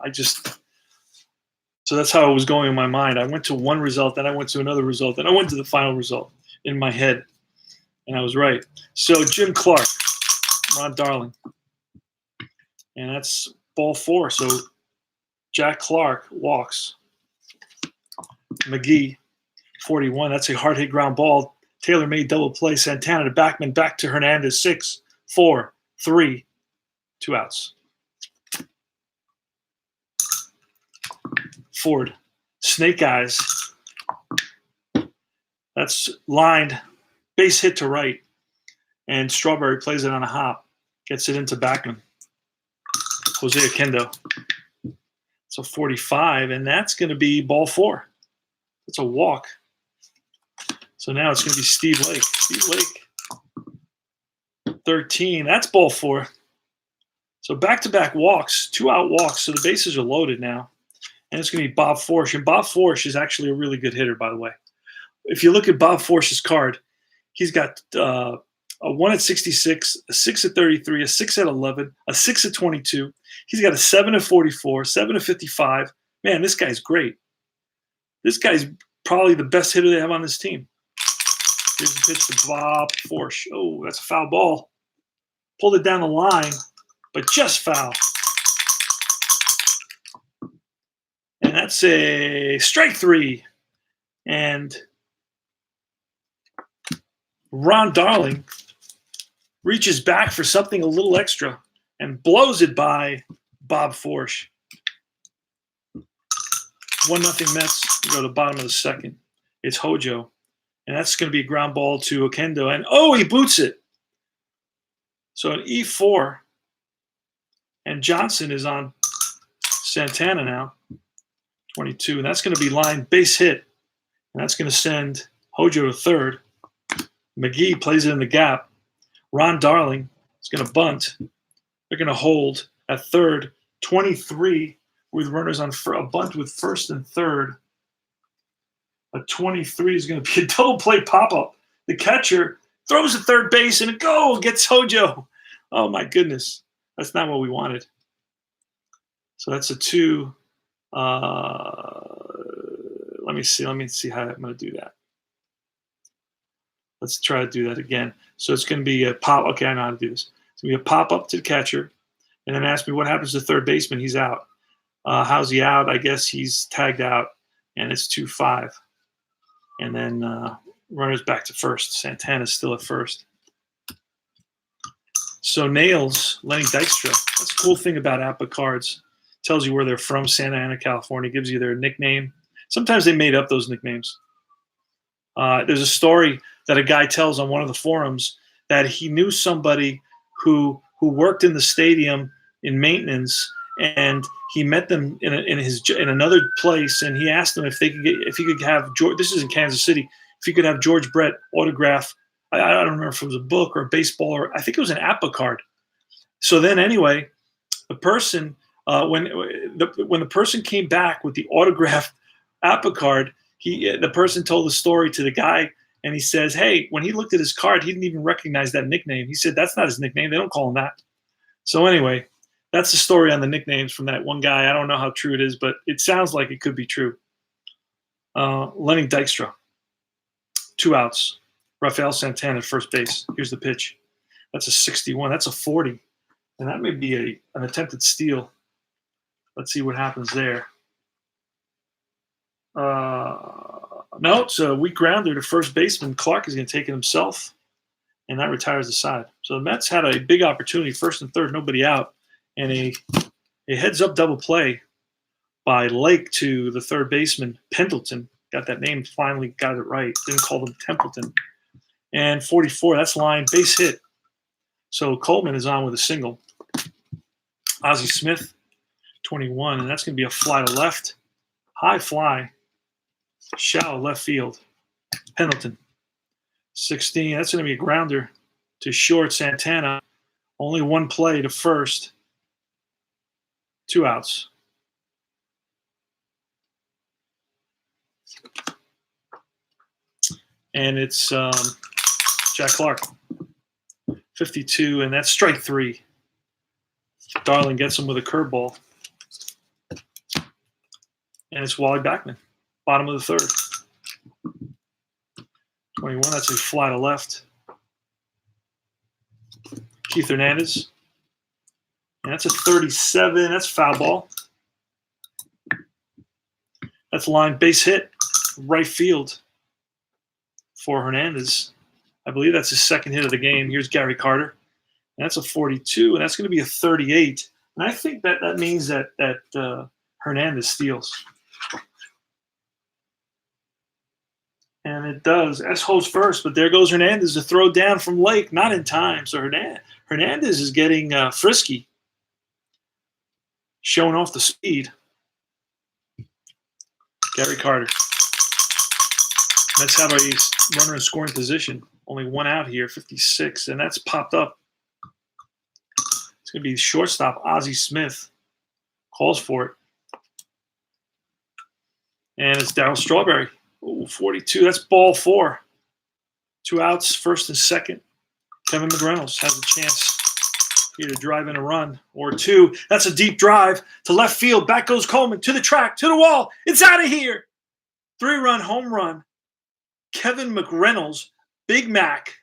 So that's how it was going in my mind. I went to one result, then I went to another result, then I went to the final result in my head, and I was right. So Jim Clark, Ron Darling, and that's ball 4. So Jack Clark walks. McGee, 41. That's a hard hit ground ball. Taylor made double play. Santana to Backman, back to Hernandez. 6, 4, 3. 2 outs. Ford, snake eyes. That's lined, base hit to right, and Strawberry plays it on a hop, gets it into Backman. Jose Oquendo. So 45, and that's going to be ball 4. It's a walk. So now it's going to be Steve Lake. Steve Lake, 13. That's ball 4. So back-to-back walks, 2-out walks. So the bases are loaded now. And it's going to be Bob Forsch. And Bob Forsch is actually a really good hitter, by the way. If you look at Bob Forsch's card, he's got a 1 at 66, a 6 at 33, a 6 at 11, a 6 at 22. He's got a 7 at 44, 7 at 55. Man, this guy's great. This guy's probably the best hitter they have on this team. Here's the pitch to Bob Forsch. Oh, that's a foul ball. Pulled it down the line, but just foul. And that's a strike 3. And Ron Darling reaches back for something a little extra and blows it by Bob Forsch. 1-0 Mets. We go to the bottom of the second. It's Hojo. And that's going to be a ground ball to Oquendo. And, oh, he boots it. So an E4. And Johnson is on Santana now. 22. And that's going to be line base hit. And that's going to send Hojo to third. McGee plays it in the gap. Ron Darling is going to bunt. They're going to hold at third. 23 with runners on a bunt with first and third. A 23 is going to be a double play pop-up. The catcher throws at third base and a goal gets Hojo. Oh, my goodness. That's not what we wanted. So that's a 2. Let me see how I'm going to do that. Let's try to do that again. So it's going to be a pop. Okay, I know how to do this. It's going to be a pop-up to the catcher. And then ask me what happens to third baseman. He's out. How's he out? I guess he's tagged out. And it's 2-5. And then runners back to first. Santana's still at first. So Nails, Lenny Dykstra. That's a cool thing about APBA cards. Tells you where they're from, Santa Ana, California. Gives you their nickname. Sometimes they made up those nicknames. There's a story that a guy tells on one of the forums that he knew somebody who worked in the stadium in maintenance, and he met them in another place, and he asked them if he could have George. This is in Kansas City. If he could have George Brett autograph. I don't remember if it was a book or a baseball, or I think it was an APBA card. So then anyway, the person when the person came back with the autographed APBA card, the person told the story to the guy, and he says, hey, when he looked at his card, he didn't even recognize that nickname. He said, that's not his nickname. They don't call him that. So anyway, That's the story on the nicknames from that one guy. I don't know how true it is, but it sounds like it could be true. Lenny Dykstra, 2 outs. Rafael Santana at first base. Here's the pitch. That's a 61. That's a 40. And that may be an attempted steal. Let's see what happens there. No, it's a weak grounder to first baseman. Clark is going to take it himself, and that retires the side. So the Mets had a big opportunity, first and third, nobody out, and a heads-up double play by Lake to the third baseman, Pendleton. Got that name, finally got it right. Didn't call him Templeton. And 44, that's line, base hit. So Coleman is on with a single. Ozzie Smith, 21, and that's going to be a fly to left. High fly. Shallow left field. Pendleton, 16. That's going to be a grounder to short. Santana, only one play to first. 2 outs. And it's Jack Clark, 52, and that's strike 3. Darling gets him with a curveball. And it's Wally Backman, bottom of the third. 21, that's a fly to left. Keith Hernandez. And that's a 37, that's foul ball. That's line base hit, right field for Hernandez. I believe that's his second hit of the game. Here's Gary Carter. And that's a 42, and that's going to be a 38. And I think that means that Hernandez steals. And it does. Esho's first, but there goes Hernandez to throw down from Lake. Not in time. So Hernandez is getting frisky. Showing off the speed. Gary Carter. Let's have a runner in scoring position. Only one out here, 56, and that's popped up. It's going to be shortstop Ozzie Smith. Calls for it. And it's Darryl Strawberry. Ooh, 42. That's ball 4. 2 outs, first and second. Kevin McReynolds has a chance here to drive in a run or 2. That's a deep drive to left field. Back goes Coleman to the track, to the wall. It's out of here. 3-run home run. Kevin McReynolds, Big Mac,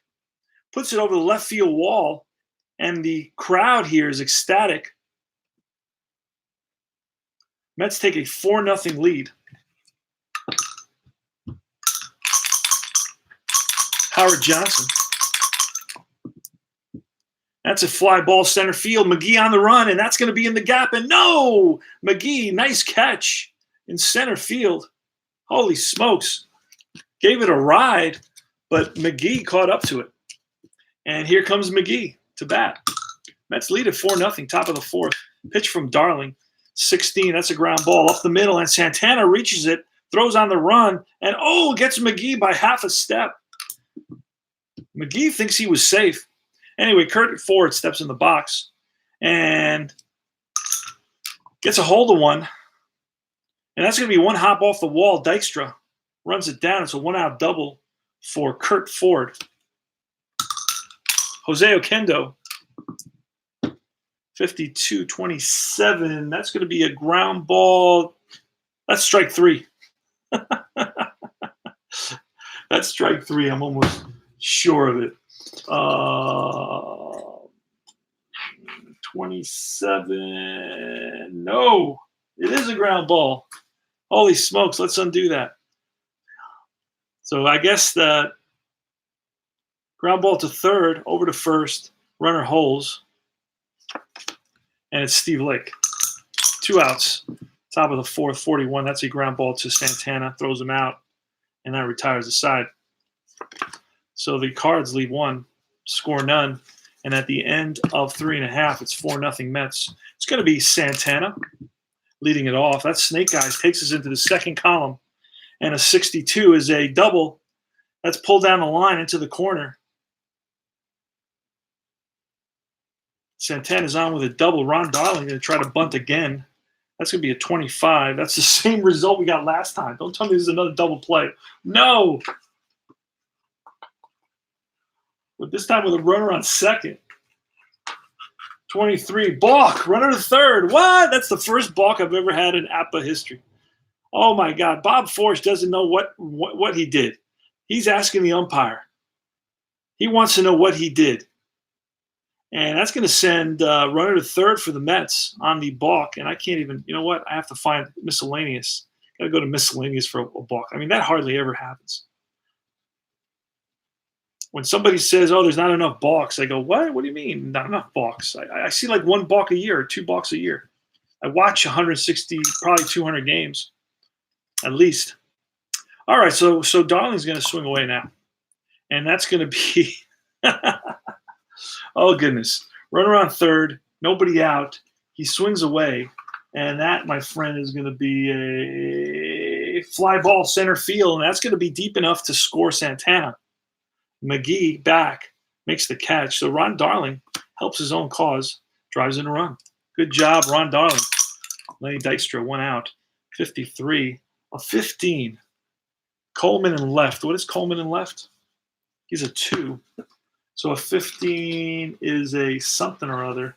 puts it over the left field wall, and the crowd here is ecstatic. Mets take a 4-0 lead. Howard Johnson. That's a fly ball center field. McGee on the run, and that's going to be in the gap. And no! McGee, nice catch in center field. Holy smokes. Gave it a ride, but McGee caught up to it. And here comes McGee to bat. Mets lead at 4-0, top of the fourth. Pitch from Darling, 16. That's a ground ball up the middle, and Santana reaches it, throws on the run, and gets McGee by half a step. McGee thinks he was safe. Anyway, Kurt Ford steps in the box and gets a hold of one. And that's going to be one hop off the wall. Dykstra runs it down. It's a 1-out double for Kurt Ford. Jose Oquendo, 52-27. That's going to be a ground ball. That's strike 3. That's strike 3. I'm almost sure of it. 27. No, it is a ground ball. Holy smokes, let's undo that. So I guess that ground ball to third, over to first, runner holds, and it's Steve Lake. 2 outs, top of the fourth, 41. That's a ground ball to Santana, throws him out, and that retires the side. So the Cards lead 1, score none, and at the end of 3.5, it's 4-0 Mets. It's going to be Santana leading it off. That Snake Eyes takes us into the second column, and a 62 is a double. That's pulled down the line into the corner. Santana's on with a double. Ron Darling going to try to bunt again. That's going to be a 25. That's the same result we got last time. Don't tell me there's another double play. No. But this time with a runner on second. 23, balk, runner to third. What? That's the first balk I've ever had in APA history. Oh my God, Bob Forsch doesn't know what he did. He's asking the umpire. He wants to know what he did. And that's going to send runner to third for the Mets on the balk. And I can't even, you know what? I have to find miscellaneous. Got to go to miscellaneous for a balk. I mean, that hardly ever happens. When somebody says, oh, there's not enough balks, I go, what? What do you mean not enough balks? I see like one balk a year or two balks a year. I watch 160, probably 200 games at least. All right, so Darling's going to swing away now. And that's going to be, oh, goodness. Runner on third, nobody out. He swings away. And that, my friend, is going to be a fly ball center field. And that's going to be deep enough to score Santana. McGee back, makes the catch. So Ron Darling helps his own cause, drives in a run. Good job, Ron Darling. Lenny Dykstra, 1 out. 53, a 15. Coleman in left. What is Coleman in left? He's a 2. So a 15 is a something or other.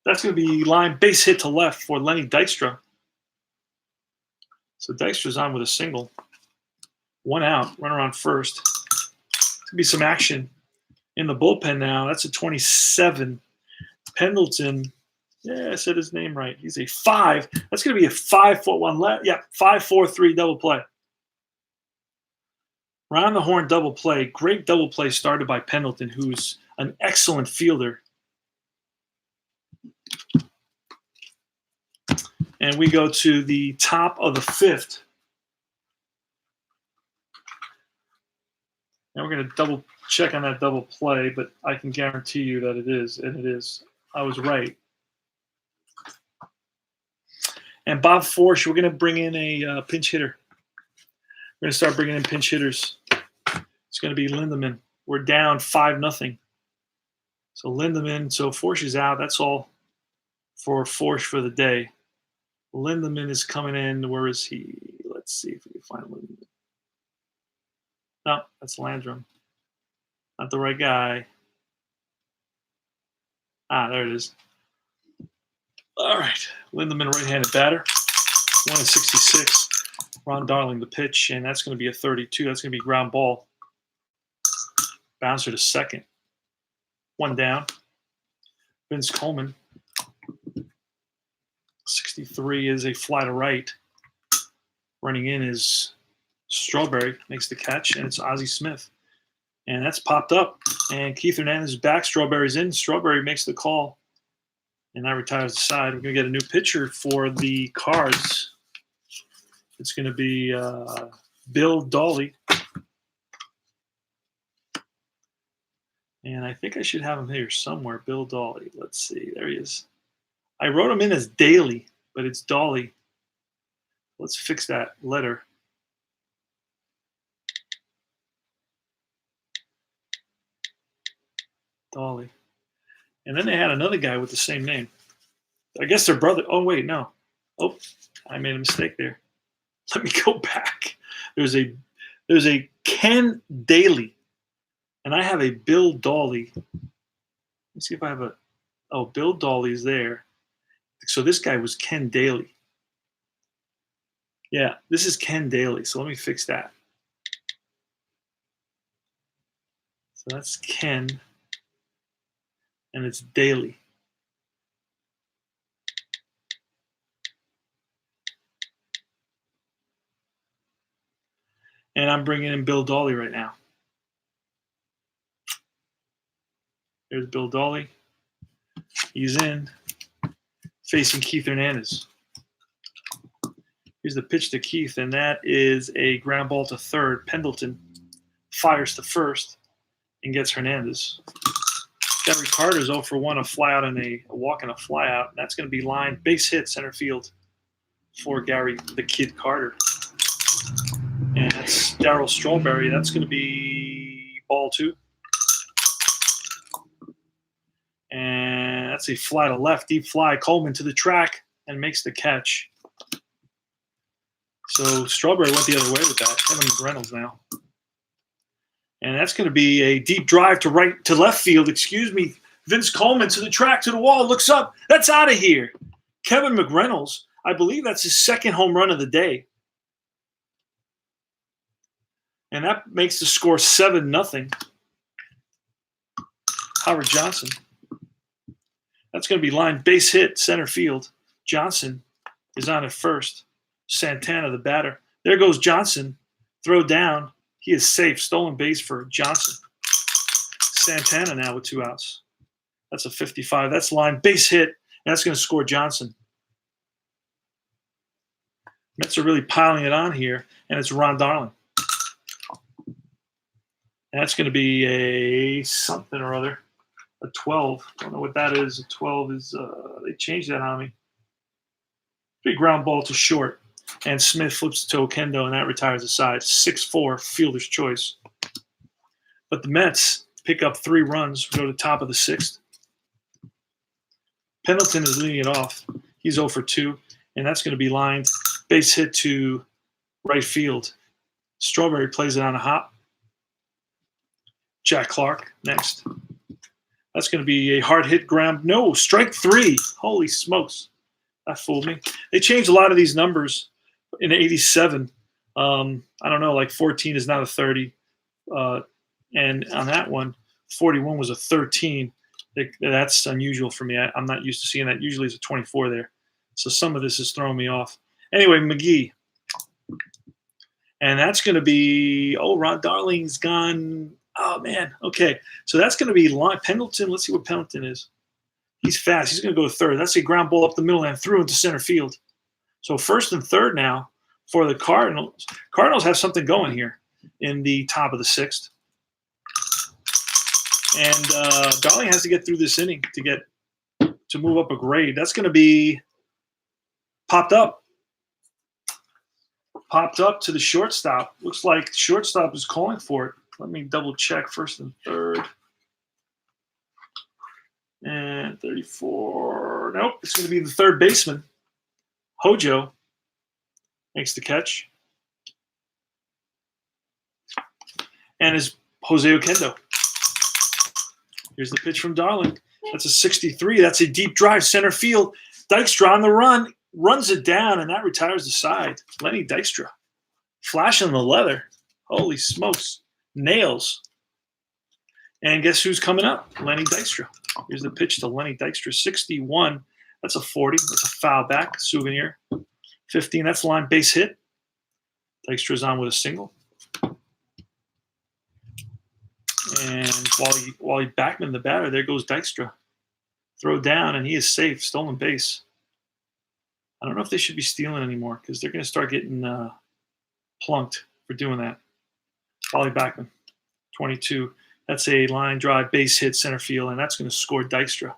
That's going to be line base hit to left for Lenny Dykstra. So Dykstra's on with a single. 1 out, runner on first. Could be some action in the bullpen now. That's a 27. Pendleton, yeah, I said his name right. He's a 5. That's going to be a 5-foot-1 left. Yeah, 5-4-3 double play. Round the horn double play. Great double play started by Pendleton, who's an excellent fielder. And we go to the top of the 5th. And we're going to double check on that double play, but I can guarantee you that it is, and it is. I was right. And Bob Forsch, we're going to bring in a pinch hitter. We're going to start bringing in pinch hitters. It's going to be Lindemann. We're down 5-0. So Lindemann, so Forsch is out. That's all for Forsch for the day. Lindemann is coming in. Where is he? Let's see if we can find Lindemann. No, that's Landrum. Not the right guy. Ah, there it is. All right. Lindemann, right-handed batter. 1-66. Ron Darling, the pitch, and that's going to be a 32. That's going to be ground ball. Bouncer to second. 1 down. Vince Coleman. 63 is a fly to right. Running in is Strawberry, makes the catch, and it's Ozzie Smith. And that's popped up. And Keith Hernandez is back. Strawberry's in. Strawberry makes the call. And that retires the side. We're going to get a new pitcher for the Cards. It's going to be Bill Dawley. And I think I should have him here somewhere. Bill Dawley. Let's see. There he is. I wrote him in as Daly, but it's Dawley. Let's fix that letter. Dawley. And then they had another guy with the same name. I guess their brother. Oh, wait, no. Oh, I made a mistake there. Let me go back. There's a Ken Daly, and I have a Bill Dawley. Let's see if I have a. Oh, Bill Dawley's there. So this guy was Ken Daly. Yeah, this is Ken Daly. So let me fix that. So that's Ken, and it's Daly. And I'm bringing in Bill Dawley right now. There's Bill Dawley. He's in, facing Keith Hernandez. Here's the pitch to Keith, and that is a ground ball to third. Pendleton fires to first and gets Hernandez. Gary Carter's 0 for 1, a fly out and a walk and a fly out. And that's going to be line base hit center field for Gary the Kid Carter. And that's Darryl Strawberry. That's going to be ball 2. And that's a fly to left, deep fly. Coleman to the track and makes the catch. So Strawberry went the other way with that. Kevin Reynolds now. And that's going to be a deep drive to left field. Excuse me. Vince Coleman to the track, to the wall, looks up. That's out of here. Kevin McReynolds, I believe that's his second home run of the day. And that makes the score 7-0. Howard Johnson. That's going to be line base hit, center field. Johnson is on at first. Santana, the batter. There goes Johnson. Throw down. He is safe. Stolen base for Johnson. Santana now with 2 outs. That's a 55. That's line base hit. And that's going to score Johnson. Mets are really piling it on here. And it's Ron Darling. And that's going to be a something or other. A 12. I don't know what that is. A 12 is, they changed that on me. Big ground ball to short. And Smith flips to Okendo, and that retires the side. 6-4, fielder's choice. But the Mets pick up 3 runs, go to the top of the 6th. Pendleton is leading it off. He's 0 for 2, and that's going to be lined base hit to right field. Strawberry plays it on a hop. Jack Clark next. That's going to be a hard hit ground. No, strike 3. Holy smokes. That fooled me. They changed a lot of these numbers in 87. I don't know, like 14 is now a 30. And on that one, 41 was a 13. That's unusual for me. I'm not used to seeing that. Usually it's a 24 there. So some of this is throwing me off. Anyway, McGee. And that's going to be, Ron Darling's gone. Oh, man. Okay. So that's going to be Pendleton. Let's see what Pendleton is. He's fast. He's going to go to third. That's a ground ball up the middle and through into center field. So first and third now for the Cardinals. Cardinals have something going here in the top of the 6th. And Darling has to get through this inning to move up a grade. That's going to be popped up to the shortstop. Looks like shortstop is calling for it. Let me double check first and third. And 34. Nope, it's going to be the third baseman. Hojo makes the catch. And is Jose Okendo. Here's the pitch from Darling. That's a 63. That's a deep drive, center field. Dykstra on the run, runs it down, and that retires the side. Lenny Dykstra. Flashing the leather. Holy smokes. Nails. And guess who's coming up? Lenny Dykstra. Here's the pitch to Lenny Dykstra. 61. That's a 40. That's a foul back. Souvenir. 15. That's line base hit. Dykstra's on with a single. And Wally Backman, the batter, there goes Dykstra. Throw down, and he is safe. Stolen base. I don't know if they should be stealing anymore because they're going to start getting plunked for doing that. Wally Backman, 22. That's a line drive, base hit, center field, and that's going to score Dykstra.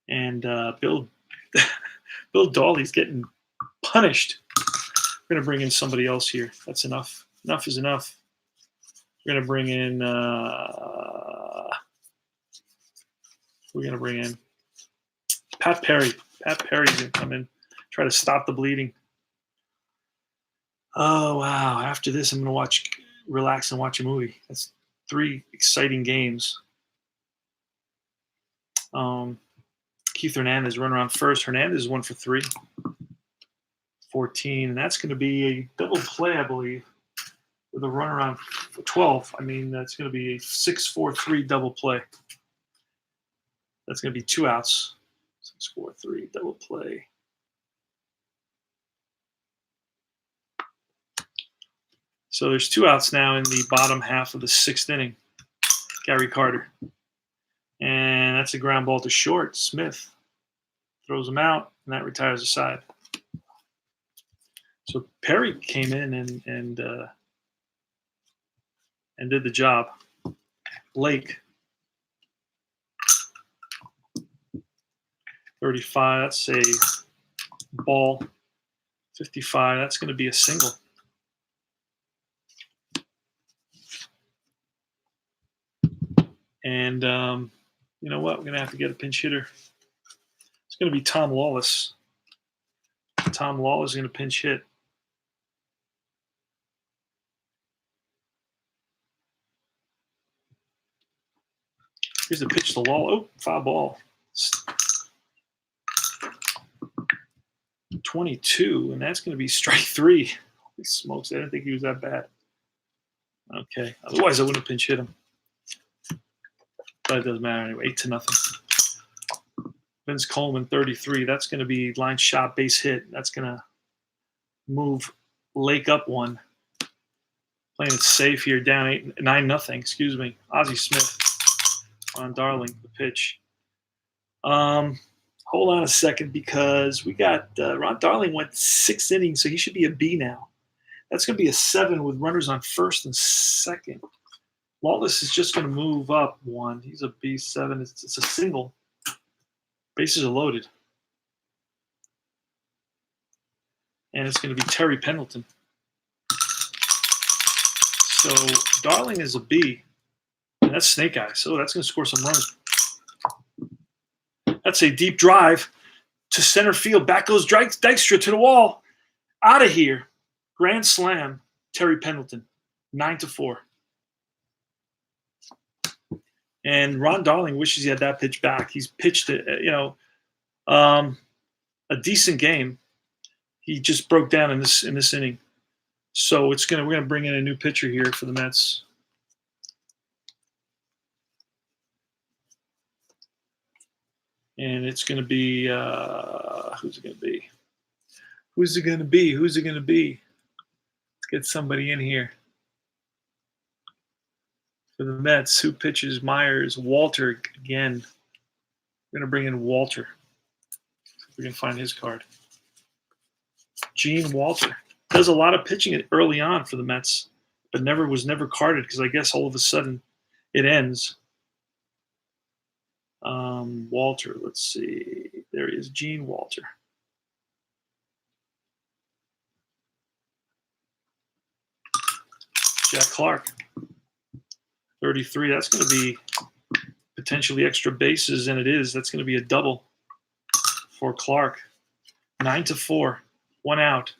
And Bill Dawley's getting punished. We're going to bring in somebody else here. That's enough. Enough is enough. We're going to bring in Pat Perry. Pat Perry's going to come in, try to stop the bleeding. Oh, wow. After this, I'm going to relax and watch a movie. That's 3 exciting games. Keith Hernandez run around first. Hernandez is 1 for 3. 14. And that's going to be a double play, I believe, with a run around 12. I mean, that's going to be a 6-4-3 double play. That's going to be 2 outs. 6-4-3 double play. So there's 2 outs now in the bottom half of the 6th inning. Gary Carter. And that's a ground ball to short. Smith throws him out, and that retires the side. So Perry came in and did the job. Lake. 35, that's a ball. 55, that's going to be a single. And you know what? We're going to have to get a pinch hitter. It's going to be Tom Lawless. Tom Lawless is going to pinch hit. Here's the pitch to Lawler. Oh, foul ball. 22, and that's going to be strike 3. Holy smokes, I didn't think he was that bad. Okay, otherwise I wouldn't have pinch hit him. But it doesn't matter anyway, 8-0. Vince Coleman, 33. That's going to be line shot, base hit. That's going to move Lake up 1. Playing it safe here, down 9-0. Excuse me. Ozzie Smith, Ron Darling, the pitch. Hold on a second, because we got Ron Darling went 6 innings, so he should be a B now. That's going to be a 7 with runners on first and second. Lawless is just going to move up 1. He's a B7. It's a single. Bases are loaded. And it's going to be Terry Pendleton. So Darling is a B. And that's Snake Eye. So that's going to score some runs. That's a deep drive to center field. Back goes Dykstra to the wall. Out of here. Grand slam, Terry Pendleton, 9-4. And Ron Darling wishes he had that pitch back. He's pitched it, a decent game. He just broke down in this inning. So we're gonna bring in a new pitcher here for the Mets. And it's gonna be who's it gonna be? Who's it gonna be? Who's it gonna be? Let's get somebody in here. For the Mets, who pitches? Myers, Walter again. We're gonna bring in Walter. If we can find his card. Gene Walter does a lot of pitching early on for the Mets, but was never carded because I guess all of a sudden it ends. Walter, let's see. There he is, Gene Walter. Jack Clark, 33. That's going to be potentially extra bases, and it is. That's going to be a double for Clark. 9-4, 1 out.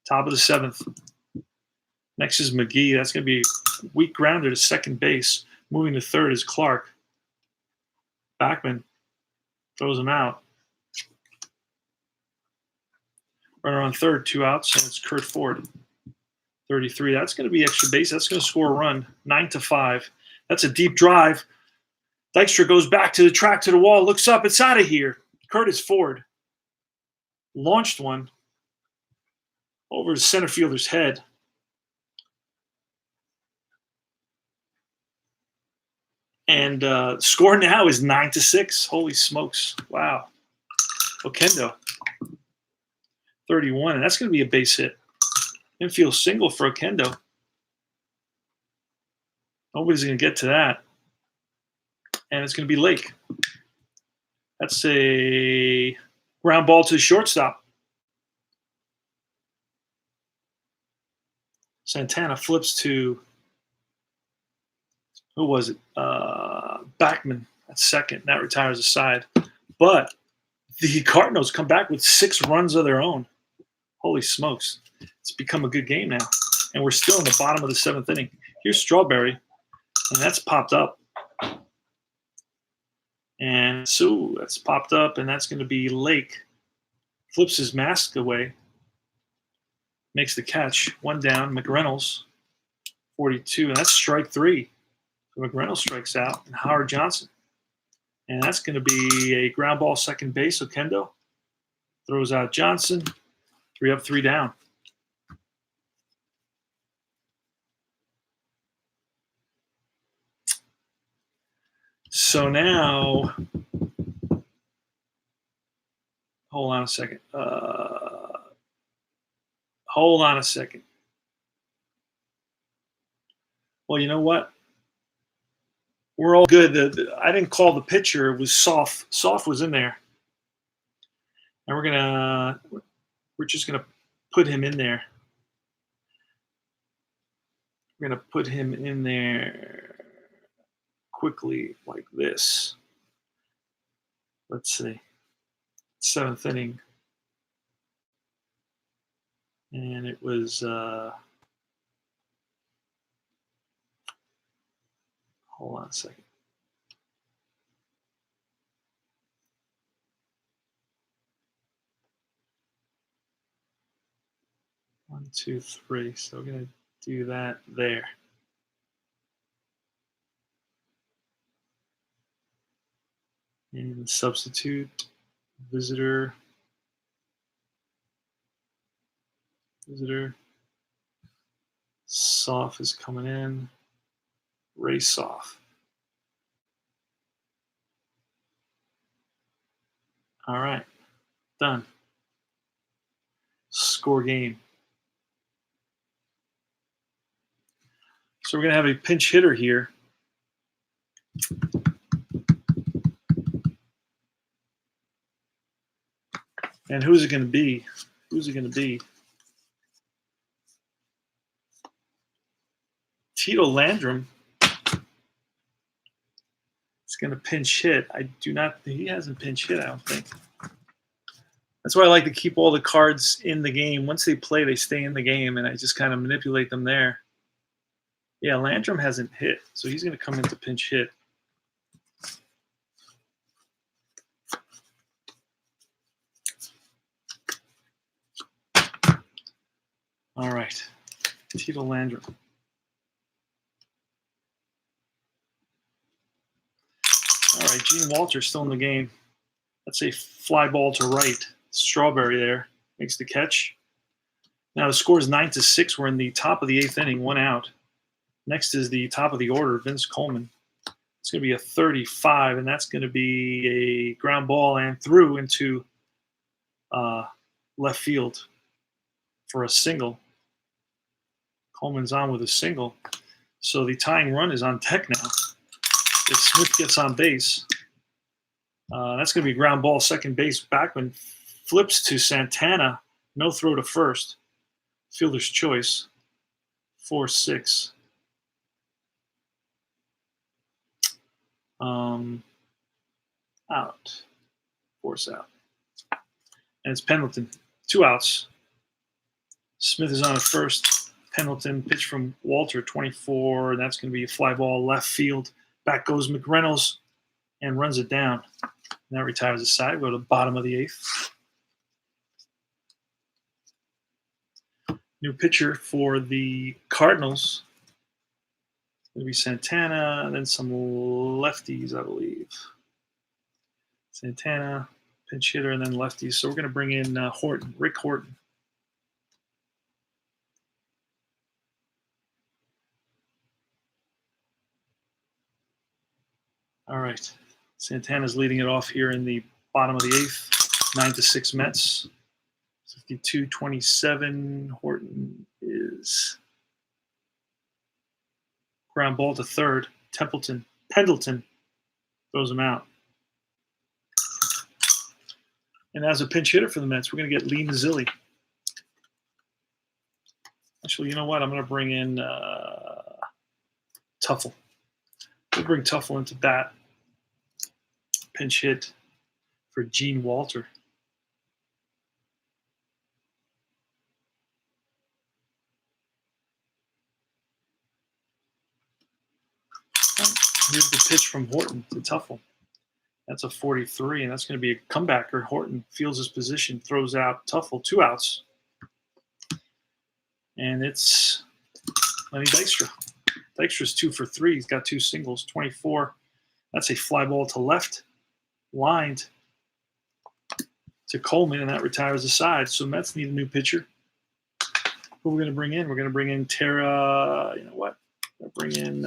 Top of the 7th. Next is McGee. That's going to be a weak grounder to second base. Moving to third is Clark. Backman throws him out. Runner on third, 2 outs, and it's Kurt Ford. 33. That's going to be extra base. That's going to score a run. 9-5. That's a deep drive. Dykstra goes back to the track, to the wall, looks up. It's out of here. Curtis Ford launched one over the center fielder's head. And score now is 9-6. Holy smokes. Wow. Okendo, 31. And that's going to be a base hit. Infield single for Okendo. Nobody's going to get to that. And it's going to be Lake. That's a ground ball to the shortstop. Santana flips to, who was it? Backman at second. That retires a side. But the Cardinals come back with 6 runs of their own. Holy smokes. It's become a good game now. And we're still in the bottom of the 7th inning. Here's Strawberry. And that's popped up. And so that's popped up, and that's going to be Lake. Flips his mask away. Makes the catch. 1 down. McReynolds, 42. And that's strike 3. So McReynolds strikes out. And Howard Johnson. And that's going to be a ground ball second base. Okendo throws out Johnson. 3 up, 3 down. So now, hold on a second. Hold on a second. Well, you know what? We're all good. I didn't call the pitcher. It was Soft. Soft was in there. And we're just gonna put him in there. We're gonna put him in there quickly like this. Let's see. 7th inning. And it was hold on a second. 1, 2, 3. So we're going to do that there. And substitute, visitor, soft is coming in, race off. All right, done. Score game. So we're going to have a pinch hitter here. And who's it going to be? Who's it going to be? Tito Landrum is going to pinch hit. I do not. He hasn't pinch hit, I don't think. That's why I like to keep all the cards in the game. Once they play, they stay in the game, and I just kind of manipulate them there. Yeah, Landrum hasn't hit, so he's going to come into pinch hit. All right, Tito Landrum. All right, Gene Walter still in the game. That's a fly ball to right. Strawberry there makes the catch. Now the score is 9-6. We're in the top of the 8th inning, 1 out. Next is the top of the order, Vince Coleman. It's going to be a 35, and that's going to be a ground ball and through into left field for a single. Coleman's on with a single. So the tying run is on deck now. If Smith gets on base, that's going to be ground ball, second base. Backman flips to Santana. No throw to first. Fielder's choice. 4-6. Out. Force out. And it's Pendleton. 2 outs. Smith is on at first. Pendleton pitch from Walter, 24, and that's going to be a fly ball left field. Back goes McReynolds and runs it down. And that retires the side. Go to the bottom of the 8th. New pitcher for the Cardinals. It's going to be Santana, and then some lefties, I believe. Santana, pinch hitter, and then lefties. So we're going to bring in Horton, Rick Horton. All right. Santana's leading it off here in the bottom of the 8th. 9-6 Mets. 52-27. Horton is ground ball to third. Pendleton throws him out. And as a pinch hitter for the Mets, we're going to get Lee Mazzilli. Actually, you know what? I'm going to bring in Tuffle. We'll bring Tuffle into bat. Pinch hit for Gene Walter. Here's the pitch from Horton to Tuffle. That's a 43, and that's going to be a comebacker. Horton fields his position, throws out Tuffle, 2 outs. And it's Lenny Dykstra. Dykstra's 2 for 3. He's got 2 singles, 24. That's a fly ball to left, lined to Coleman, and that retires the side. So Mets need a new pitcher. Who we're going to bring in? We're going to bring in Tara. You know what? We're going to bring in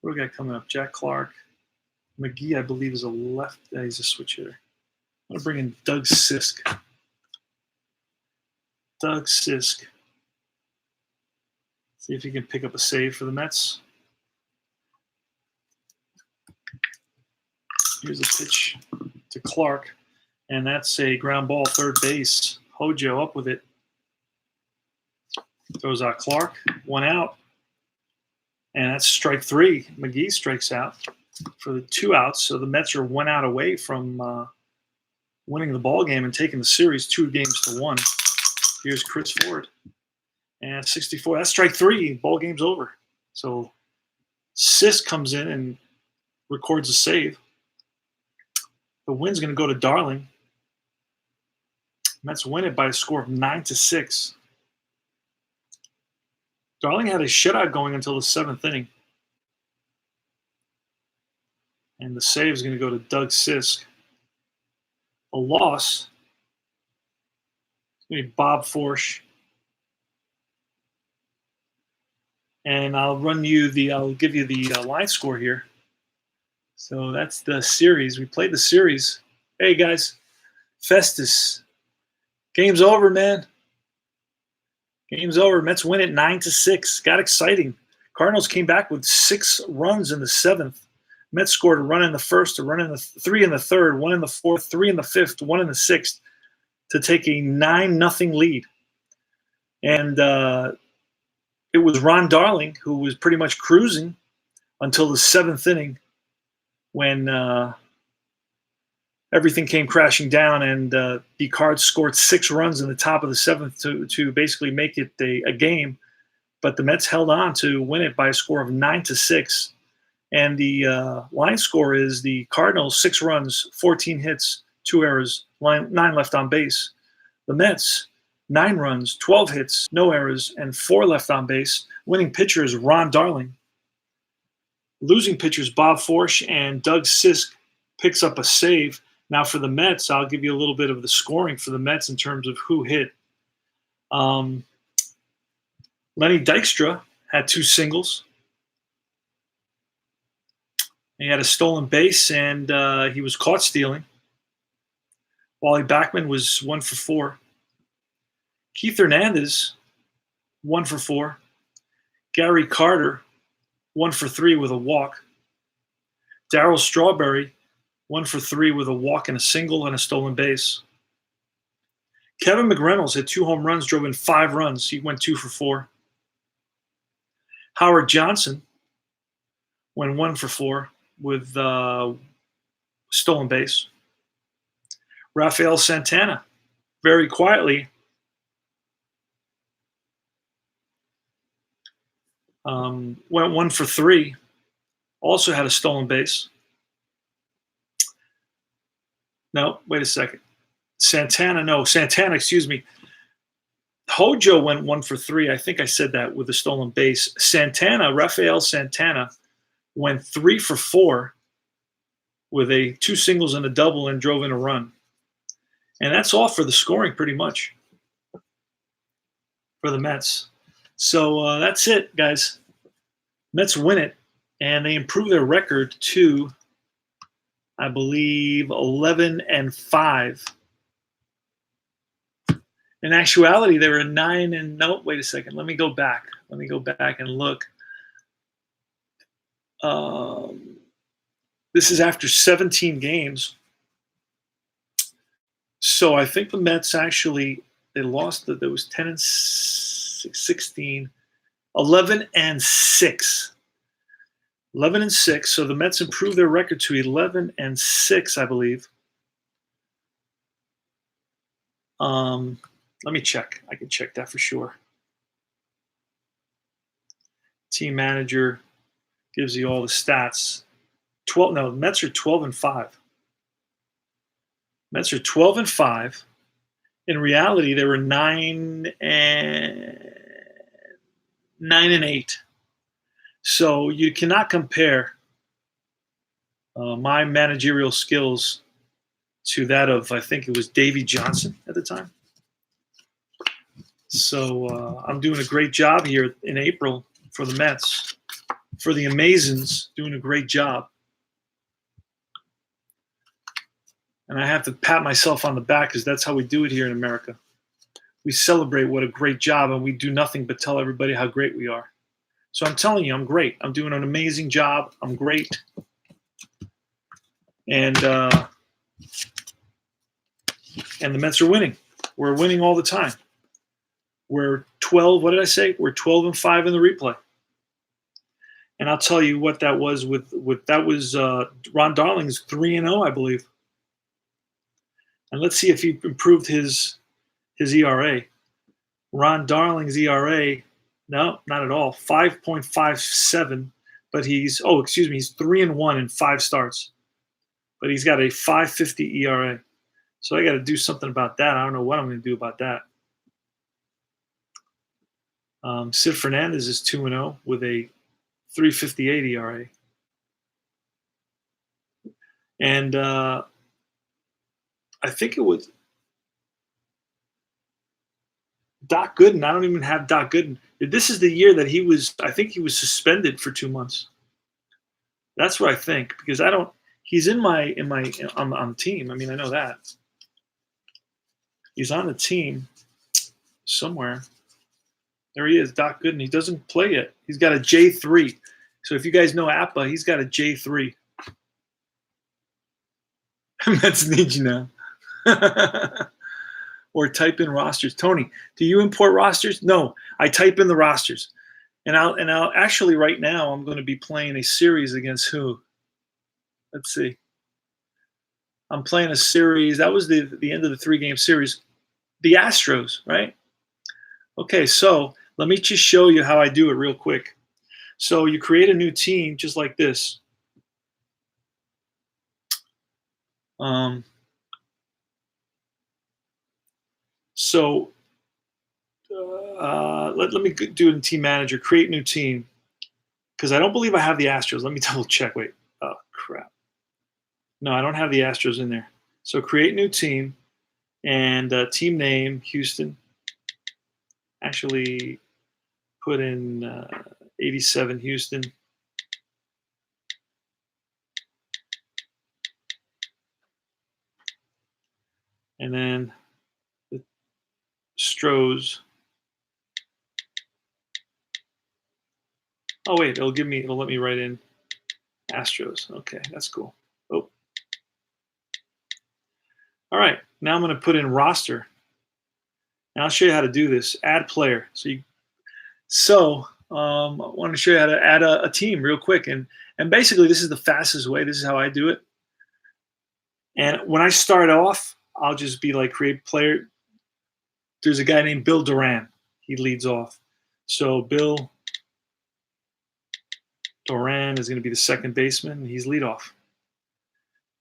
what do we got coming up? Jack Clark. McGee, I believe, is a left. He's a switch hitter. I'm going to bring in Doug Sisk. See if he can pick up a save for the Mets. Here's a pitch to Clark, and that's a ground ball, third base. Hojo up with it. Throws out Clark, 1 out. And that's strike 3. McGee strikes out for the 2 outs. So the Mets are 1 out away from winning the ball game and taking the series 2-1. Here's Chris Ford. And 64. That's strike 3. Ball game's over. So Sisk comes in and records a save. The win's going to go to Darling. Mets win it by a score of 9-6. Darling had a shutout going until the 7th inning. And the save is going to go to Doug Sisk. A loss is going to be Bob Forsch. And I'll give you the line score here. So that's the series. We played the series. Hey guys, Festus. Game's over, man. Game's over. Mets win it 9-6. Got exciting. Cardinals came back with 6 runs in the 7th. Mets scored a run in the first, a run in the 3 in the 3rd, 1 in the 4th, 3 in the 5th, 1 in the 6th to take a 9-0 lead. And it was Ron Darling who was pretty much cruising until the 7th inning when everything came crashing down, and the Cards scored 6 runs in the top of the 7th to basically make it a game. But the Mets held on to win it by a score of 9-6. And the line score is the Cardinals 6 runs, 14 hits, 2 errors, 9 left on base. The Mets 9 runs, 12 hits, no errors, and 4 left on base. Winning pitcher is Ron Darling. Losing pitchers Bob Forsch and Doug Sisk picks up a save. Now for the Mets, I'll give you a little bit of the scoring for the Mets in terms of who hit. Lenny Dykstra had 2 singles. He had a stolen base, and he was caught stealing. Wally Backman was 1 for 4. Keith Hernandez, 1 for 4. Gary Carter, 1 for 3 with a walk. Darryl Strawberry, 1 for 3 with a walk and a single and a stolen base. Kevin McReynolds had 2 home runs, drove in 5 runs. He went 2 for 4. Howard Johnson went 1 for 4 with stolen base. Rafael Santana, very quietly, went 1 for 3, also had a stolen base. No, wait a second. Santana, excuse me. Hojo went 1 for 3. I think I said that with a stolen base. Rafael Santana, went 3 for 4 with 2 singles and a double and drove in a run. And that's all for the scoring pretty much for the Mets. So that's it, guys. Mets win it, and they improve their record to, I believe, 11-5. In actuality, they were 9 and no. Wait a second. Let me go back and look. This is after 17 games. So I think the Mets actually, they lost, there was 10 and 16, 11-6. 11-6. So the Mets improved their record to 11-6, I believe. Let me check. I can check that for sure. Team manager gives you all the stats. The Mets are 12-5. Mets are 12-5. In reality, they were 9-8. So you cannot compare my managerial skills to that of, I think it was Davey Johnson at the time. So I'm doing a great job here in April for the Mets. For the Amazons, doing a great job. And I have to pat myself on the back because that's how we do it here in America. We celebrate what a great job, and we do nothing but tell everybody how great we are. So I'm telling you, I'm great. I'm doing an amazing job. I'm great. And the Mets are winning. We're winning all the time. We're 12. What did I say? We're 12-5 in the replay. And I'll tell you what that was that was Ron Darling's 3-0, I believe. And let's see if he improved his ERA. Ron Darling's ERA, no, not at all. 5.57, but he's 3-1 in 5 starts. But he's got a 5.50 ERA. So I got to do something about that. I don't know what I'm going to do about that. Sid Fernandez is 2-0 with a 3.58 ERA. And I think it was Doc Gooden. I don't even have Doc Gooden. This is the year that I think he was suspended for 2 months. That's what I think, because I don't, he's on the team. I mean, I know that. He's on the team somewhere. There he is, Doc Gooden. He doesn't play yet. He's got a J3. So if you guys know Appa, he's got a J3. That's need now. Or type in rosters. Tony, do you import rosters? No, I type in the rosters. And I'll actually right now I'm going to be playing a series against who? Let's see. I'm playing a series. That was the end of the 3-game series. The Astros, right? Okay, so let me just show you how I do it real quick. So you create a new team just like this. Let me do it in Team Manager. Create new team, because I don't believe I have the Astros. Let me double check. Wait. Oh crap. No, I don't have the Astros in there. So create new team, and team name Houston. Actually, put in 87 Houston. And then the Stros. Oh wait, it'll let me write in Astros. Okay, that's cool. Oh. All right, now I'm going to put in roster. And I'll show you how to do this. Add player. I want to show you how to add a team real quick. And basically, this is the fastest way. This is how I do it. And when I start off, I'll just be like, create player. There's a guy named Bill Duran. He leads off. So Bill Duran is going to be the second baseman. He's leadoff.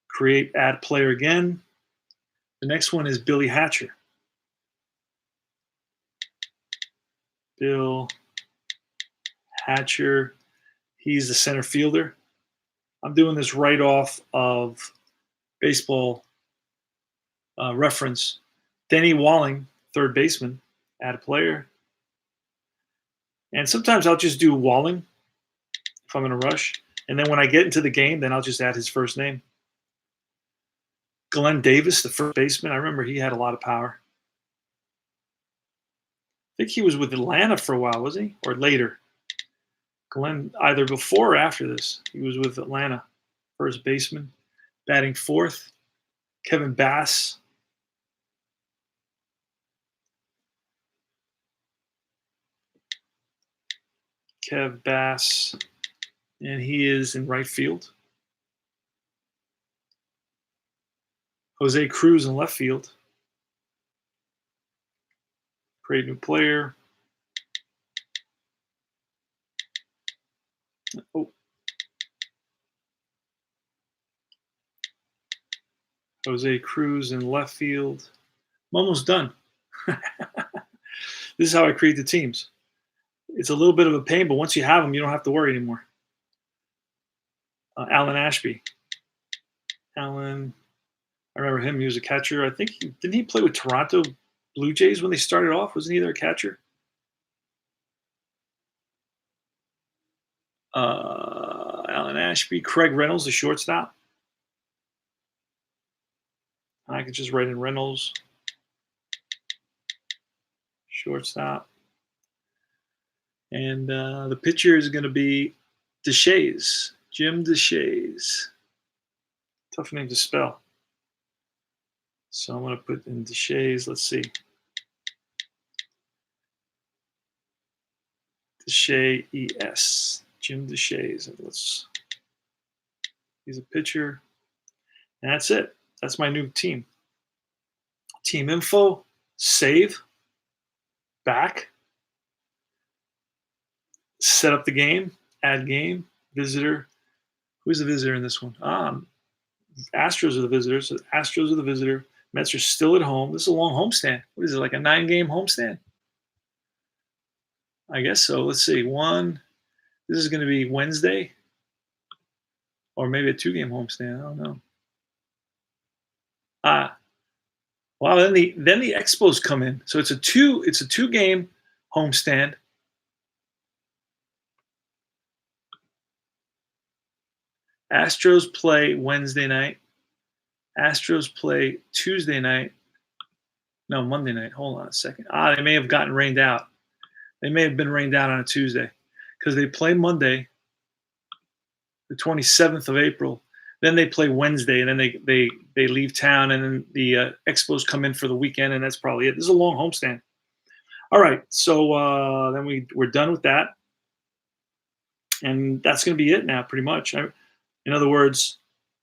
Create add player again. The next one is Billy Hatcher. Bill Hatcher. He's the center fielder. I'm doing this right off of Baseball Reference. Denny Walling, third baseman, add a player. And sometimes I'll just do Walling if I'm in a rush. And then when I get into the game, then I'll just add his first name. Glenn Davis, the first baseman. I remember he had a lot of power. I think he was with Atlanta for a while, was he? Or later? Glenn, either before or after this, he was with Atlanta. First baseman. Batting fourth, Kevin Bass. Kev Bass. And he is in right field. Jose Cruz in left field. Create new player. Oh. Jose Cruz in left field. I'm almost done. This is how I create the teams. It's a little bit of a pain, but once you have them, you don't have to worry anymore. Alan Ashby. Alan, I remember him. He was a catcher. I think didn't he play with Toronto Blue Jays when they started off? Wasn't he their catcher? Alan Ashby. Craig Reynolds, the shortstop. I could just write in Reynolds. Shortstop. And the pitcher is going to be Deshays. Jim Deshays. Tough name to spell. So I'm going to put in Deshays. Let's see. Deshays. Jim Deshays. And he's a pitcher. And that's it. That's my new team. Team info. Save. Back. Set up the game. Add game. Visitor. Who's the visitor in this one? Astros are the visitors. So Astros are the visitor. Mets are still at home. This is a long homestand. What is it, like a 9-game homestand? I guess so. Let's see. This is going to be Wednesday, or maybe a 2-game homestand. I don't know. Ah, wow. Then the Expos come in. So it's a 2-game homestand. Astros play Wednesday night. Astros play Tuesday night. No, Monday night. Hold on a second. They may have gotten rained out. They may have been rained out on a Tuesday because they play Monday, the 27th of April. Then they play Wednesday, and then they leave town, and then the Expos come in for the weekend, and that's probably it. This is a long homestand. All right, so then we're done with that, and that's going to be it now, pretty much. In other words,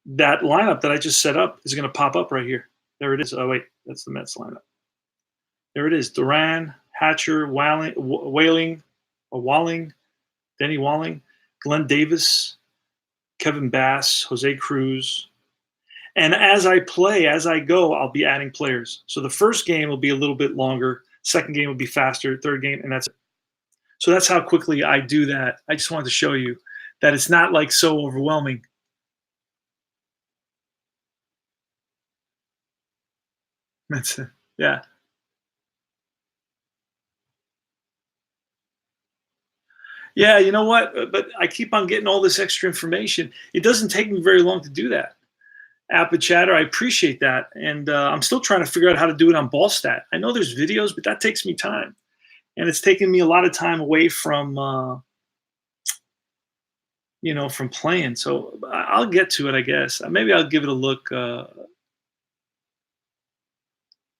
that lineup that I just set up is going to pop up right here. There it is. Oh wait, that's the Mets lineup. There it is. Duran, Hatcher, Walling, Denny Walling, Glenn Davis, Kevin Bass, Jose Cruz. And as I go, I'll be adding players. So the first game will be a little bit longer. Second game will be faster. Third game, and that's it. So that's how quickly I do that. I just wanted to show you that it's not like so overwhelming. That's it. Yeah. Yeah, you know what? But I keep on getting all this extra information. It doesn't take me very long to do that. App Chatter, I appreciate that. And I'm still trying to figure out how to do it on Ballstat. I know there's videos, but that takes me time. And it's taken me a lot of time away from, from playing. So I'll get to it, I guess. Maybe I'll give it a look.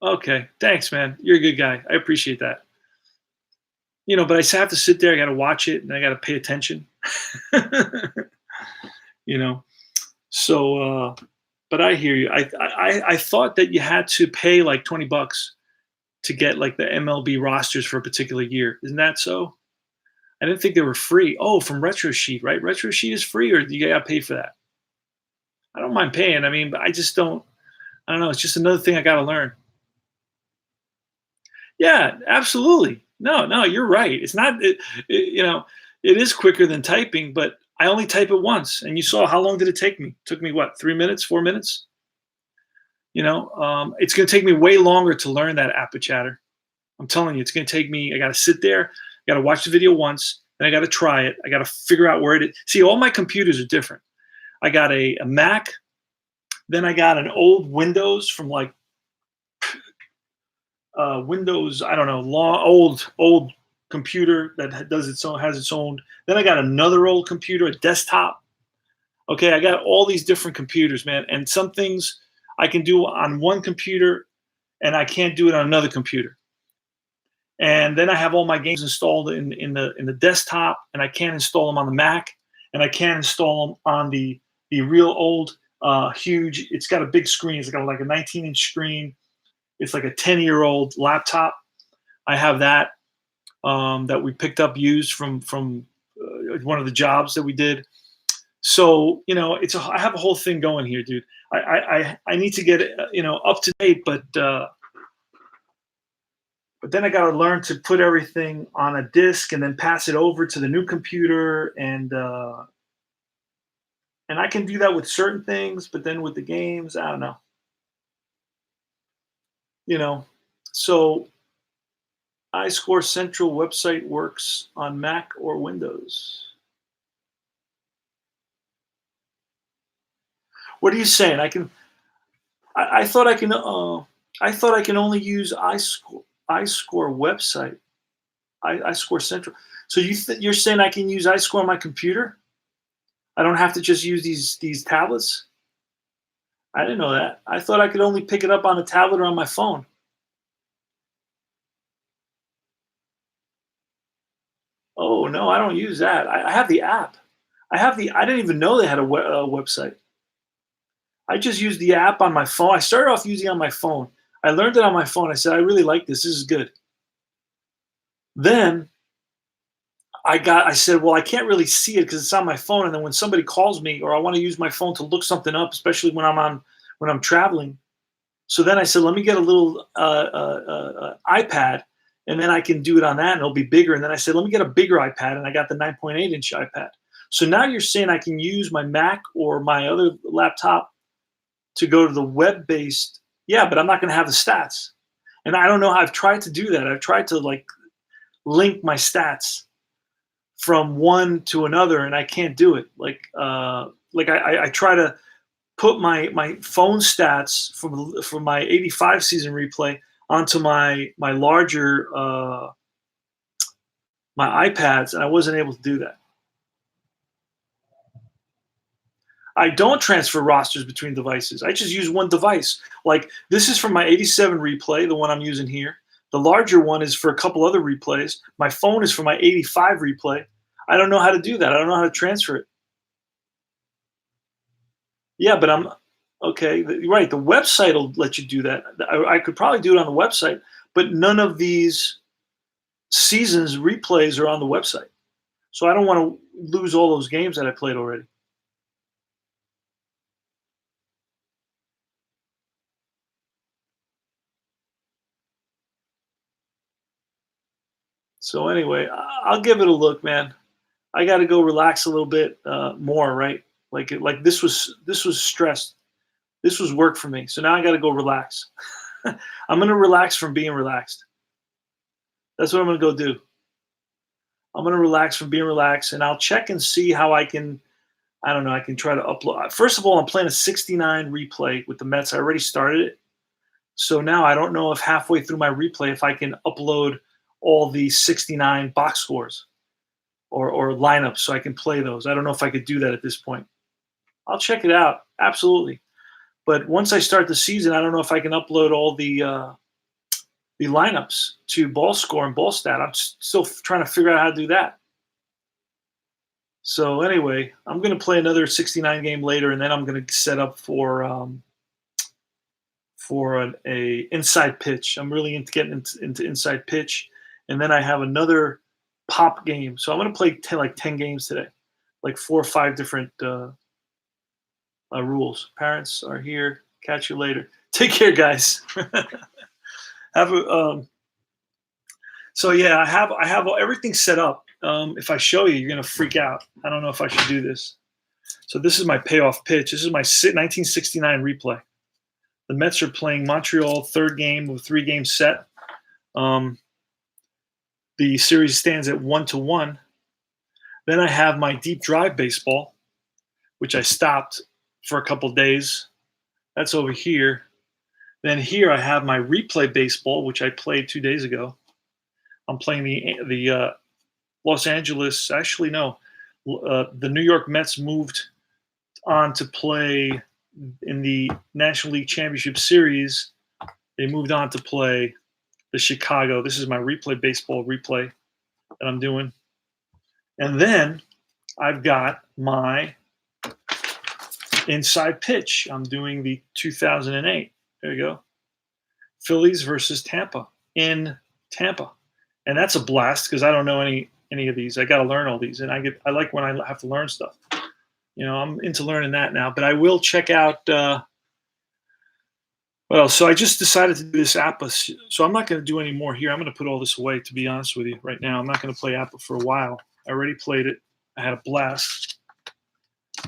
Okay. Thanks, man. You're a good guy. I appreciate that. But I have to sit there. I got to watch it, and I got to pay attention. you know. So, but I hear you. I thought that you had to pay like $20 to get like the MLB rosters for a particular year. Isn't that so? I didn't think they were free. Oh, from Retro Sheet, right? Retro Sheet is free, or do you got to pay for that? I don't mind paying. I mean, but I just don't. I don't know. It's just another thing I got to learn. Yeah, absolutely. No, you're right. It's not, it is quicker than typing, but I only type it once. And you saw how long did it take me? It took me what, 3 minutes, 4 minutes? It's going to take me way longer to learn that app of chatter. I'm telling you, it's going to take me, I got to sit there, I got to watch the video once, then I got to try it. I got to figure out where it is. See, all my computers are different. I got a Mac, then I got an old Windows from like Windows, I don't know, old computer that has its own. Then I got another old computer, a desktop. Okay, I got all these different computers, man, and some things I can do on one computer, and I can't do it on another computer. And then I have all my games installed in the desktop, and I can't install them on the Mac, and I can't install them on the real old huge. It's got a big screen. It's got like a 19-inch screen. It's like a 10-year-old laptop. I have that that we picked up used from one of the jobs that we did. So I have a whole thing going here, dude. I need to get it up to date, but then I got to learn to put everything on a disk and then pass it over to the new computer, and I can do that with certain things, but then with the games, I don't know. So iScore Central website works on Mac or Windows. What are you saying? I thought I can only use iScore website, iScore Central. So you're saying I can use iScore on my computer? I don't have to just use these tablets? I didn't know that. I thought I could only pick it up on a tablet or on my phone. Oh no, I don't use that. I have the app. I didn't even know they had a website. I just used the app on my phone. I started off using it on my phone. I learned it on my phone. I said, I really like this. This is good. Then I said, well, I can't really see it because it's on my phone. And then when somebody calls me or I want to use my phone to look something up, especially when I'm traveling, So then I said, let me get a little iPad, and then I can do it on that, and it'll be bigger. And then I said, let me get a bigger iPad, and I got the 9.8-inch iPad. So now you're saying I can use my Mac or my other laptop to go to the web-based. Yeah, but I'm not going to have the stats, and I don't know how. I've tried to do that. I've tried to like link my stats from one to another, and I can't do it. Like I try to put my phone stats from my '85 season replay onto my larger my iPads, and I wasn't able to do that. I don't transfer rosters between devices. I just use one device. Like this is from my '87 replay, the one I'm using here. The larger one is for a couple other replays. My phone is for my '85 replay. I don't know how to do that. I don't know how to transfer it. Yeah, but I'm okay. Right, the website will let you do that. I could probably do it on the website, but none of these seasons replays are on the website. So I don't want to lose all those games that I played already. So anyway, I'll give it a look, man. I got to go relax a little bit more, right? Like this was stress. This was work for me. So now I got to go relax. I'm gonna relax from being relaxed. That's what I'm gonna go do. I'm gonna relax from being relaxed, and I'll check and see how I can. I don't know. I can try to upload. First of all, I'm playing a 69 replay with the Mets. I already started it, so now I don't know if halfway through my replay if I can upload all the 69 box scores or lineups so I can play those. I don't know if I could do that at this point. I'll check it out. Absolutely. But once I start the season, I don't know if I can upload all the lineups to Ball Score and Ball Stat. I'm still trying to figure out how to do that. So anyway, I'm going to play another 69 game later, and then I'm going to set up for a inside pitch. I'm really into getting into inside pitch, and then I have another pop game. So I'm going to play like 10 games today, like 4 or 5 different rules. Parents are here. Catch you later. Take care, guys. have a So yeah, I have everything set up. If I show you, you're gonna freak out. I don't know if I should do this. So this is my payoff pitch. This is my 1969 replay. The Mets are playing Montreal, third game of a 3-game set. The series stands at 1-1. Then I have my deep drive baseball, which I stopped for a couple days. That's over here. Then here I have my replay baseball, which I played 2 days ago. I'm playing the Los Angeles. Actually, no, the New York Mets moved on to play in the National League Championship Series. They moved on to play the Chicago. This is my replay baseball replay that I'm doing, and then I've got my inside pitch. I'm doing the 2008. There you go. Phillies versus Tampa in Tampa, and that's a blast because I don't know any of these. I got to learn all these, and I like when I have to learn stuff. You know, I'm into learning that now. But I will check out. Well, so I just decided to do this APA. So I'm not going to do any more here. I'm going to put all this away. To be honest with you, right now, I'm not going to play APA for a while. I already played it. I had a blast.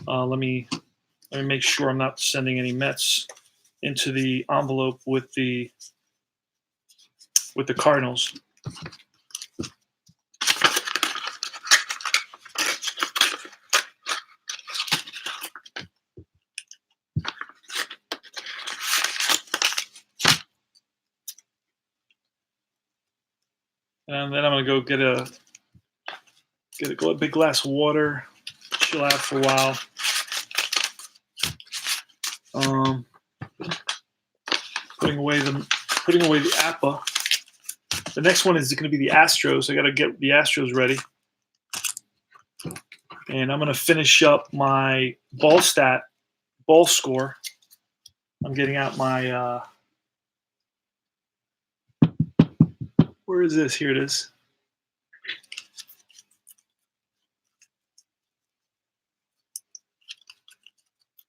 Let me make sure I'm not sending any Mets into the envelope with the Cardinals. And then I'm gonna go get a big glass of water, chill out for a while. Putting away the APA. The next one is going to be the Astros. I got to get the Astros ready, and I'm going to finish up my ball score. I'm getting out my. Where is this? Here it is.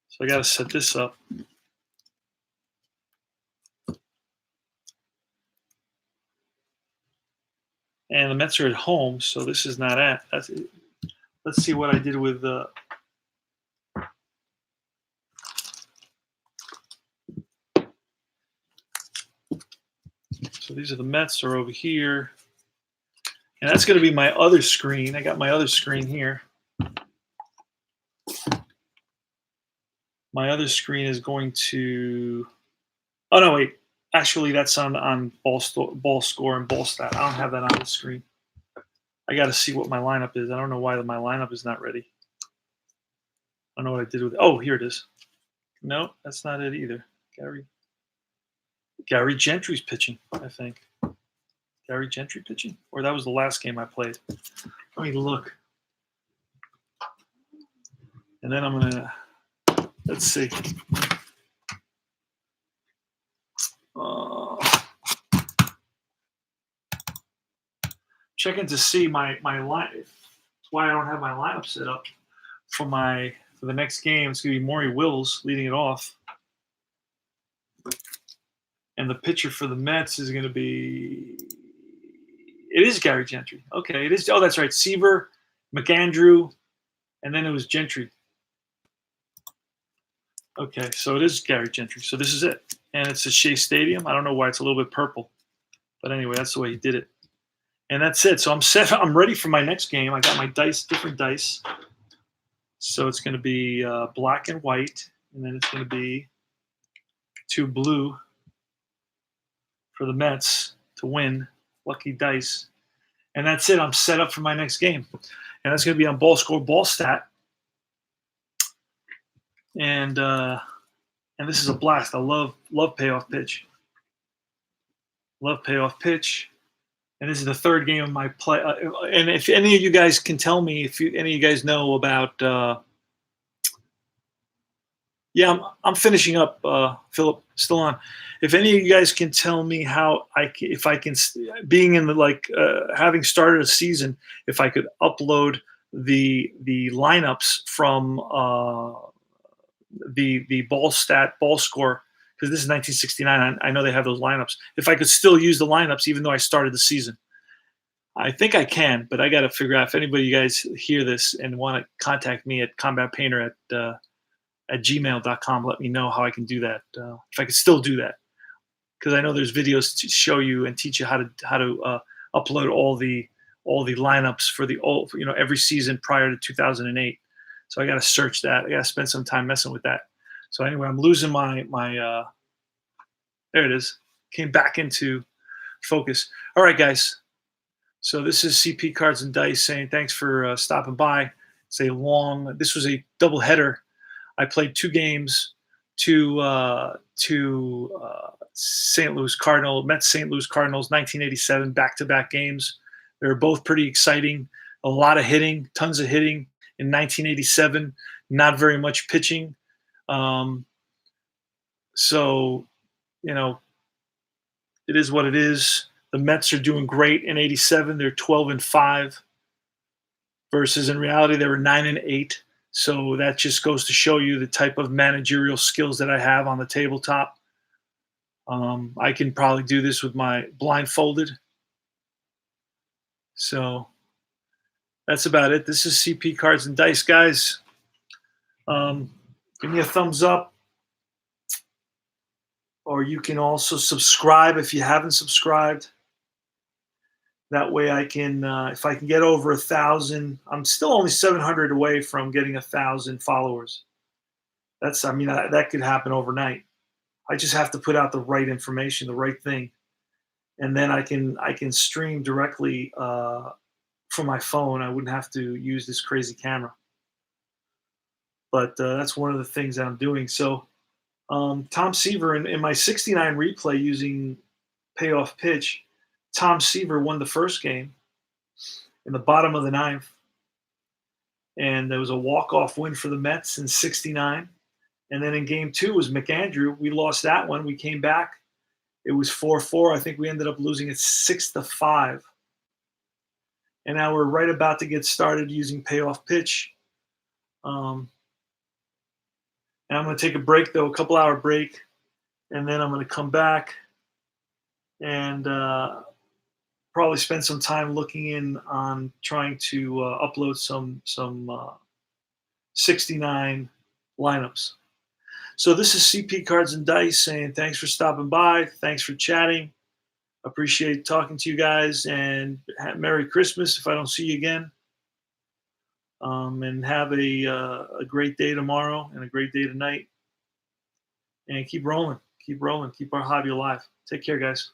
So I got to set this up. And the Mets are at home, so this is not at. Let's see what I did with the. So these are the Mets are over here. And that's going to be my other screen. I got my other screen here. My other screen is going to. Oh no, wait. Actually, that's on ball score and ball stat. I don't have that on the screen. I got to see what my lineup is. I don't know why my lineup is not ready. I don't know what I did with it. Oh, here it is. No, that's not it either. Gary Gentry's pitching, I think. Gary Gentry pitching? Or that was the last game I played. Let me look. And then I'm going to, let's see. Checking to see my line. That's why I don't have my lineup set up for the next game. It's going to be Maury Wills leading it off. And the pitcher for the Mets is going to be, it is Gary Gentry. Okay, it is. Oh, that's right. Seaver, McAndrew, and then it was Gentry. Okay, so it is Gary Gentry. So this is it. And it's at Shea Stadium. I don't know why it's a little bit purple. But anyway, that's the way he did it. And that's it. So I'm set. I'm ready for my next game. I got my dice, different dice. So it's going to be black and white. And then it's going to be 2 blue for the Mets to win. Lucky dice. And that's it. I'm set up for my next game. And that's going to be on ball score, ball stat. And this is a blast. I love payoff pitch. Love payoff pitch. And this is the third game of my play. And if any of you guys can tell me, any of you guys know about, I'm finishing up, Philip, still on. If any of you guys can tell me how if I can, being in the having started a season, if I could upload the lineups from the ball score, because this is 1969. I know they have those lineups. If I could still use the lineups, even though I started the season, I think I can. But I got to figure out if anybody you guys hear this and want to contact me at combatpainter at gmail.com. Let me know how I can do that. If I could still do that, because I know there's videos to show you and teach you how to upload all the lineups for every season prior to 2008. So I got to search that. I got to spend some time messing with that. So anyway, I'm losing my there it is. Came back into focus. All right, guys. So this is CP Cards and Dice saying thanks for stopping by. This was a double header. I played 2 games to St. Louis Cardinals, Mets St. Louis Cardinals, 1987 back-to-back games. They were both pretty exciting. A lot of hitting, tons of hitting in 1987. Not very much pitching. So, it is what it is. The Mets are doing great in 87. They're 12-5 versus in reality they were 9-8. So that just goes to show you the type of managerial skills that I have on the tabletop. I can probably do this with my blindfolded. So that's about it. This is CP Cards and Dice, guys. Give me a thumbs up. Or you can also subscribe if you haven't subscribed. That way I can, if I can get over 1,000, I'm still only 700 away from getting 1,000 followers. That could happen overnight. I just have to put out the right information, the right thing. And then I can stream directly from my phone. I wouldn't have to use this crazy camera. But that's one of the things that I'm doing. So Tom Seaver in my 69 replay using payoff pitch, Tom Seaver won the first game in the bottom of the 9th. And there was a walk-off win for the Mets in 69. And then in game 2 was McAndrew. We lost that one. We came back. It was 4-4. I think we ended up losing it 6-5. And now we're right about to get started using payoff pitch. And I'm going to take a break, though, a couple-hour break. And then I'm going to come back and probably spend some time looking in on trying to upload some 69 lineups. So this is CP Cards and Dice saying thanks for stopping by. Thanks for chatting. Appreciate talking to you guys, and Merry Christmas if I don't see you again. And have a great day tomorrow and a great day tonight. And keep rolling, keep rolling, keep our hobby alive. Take care, guys.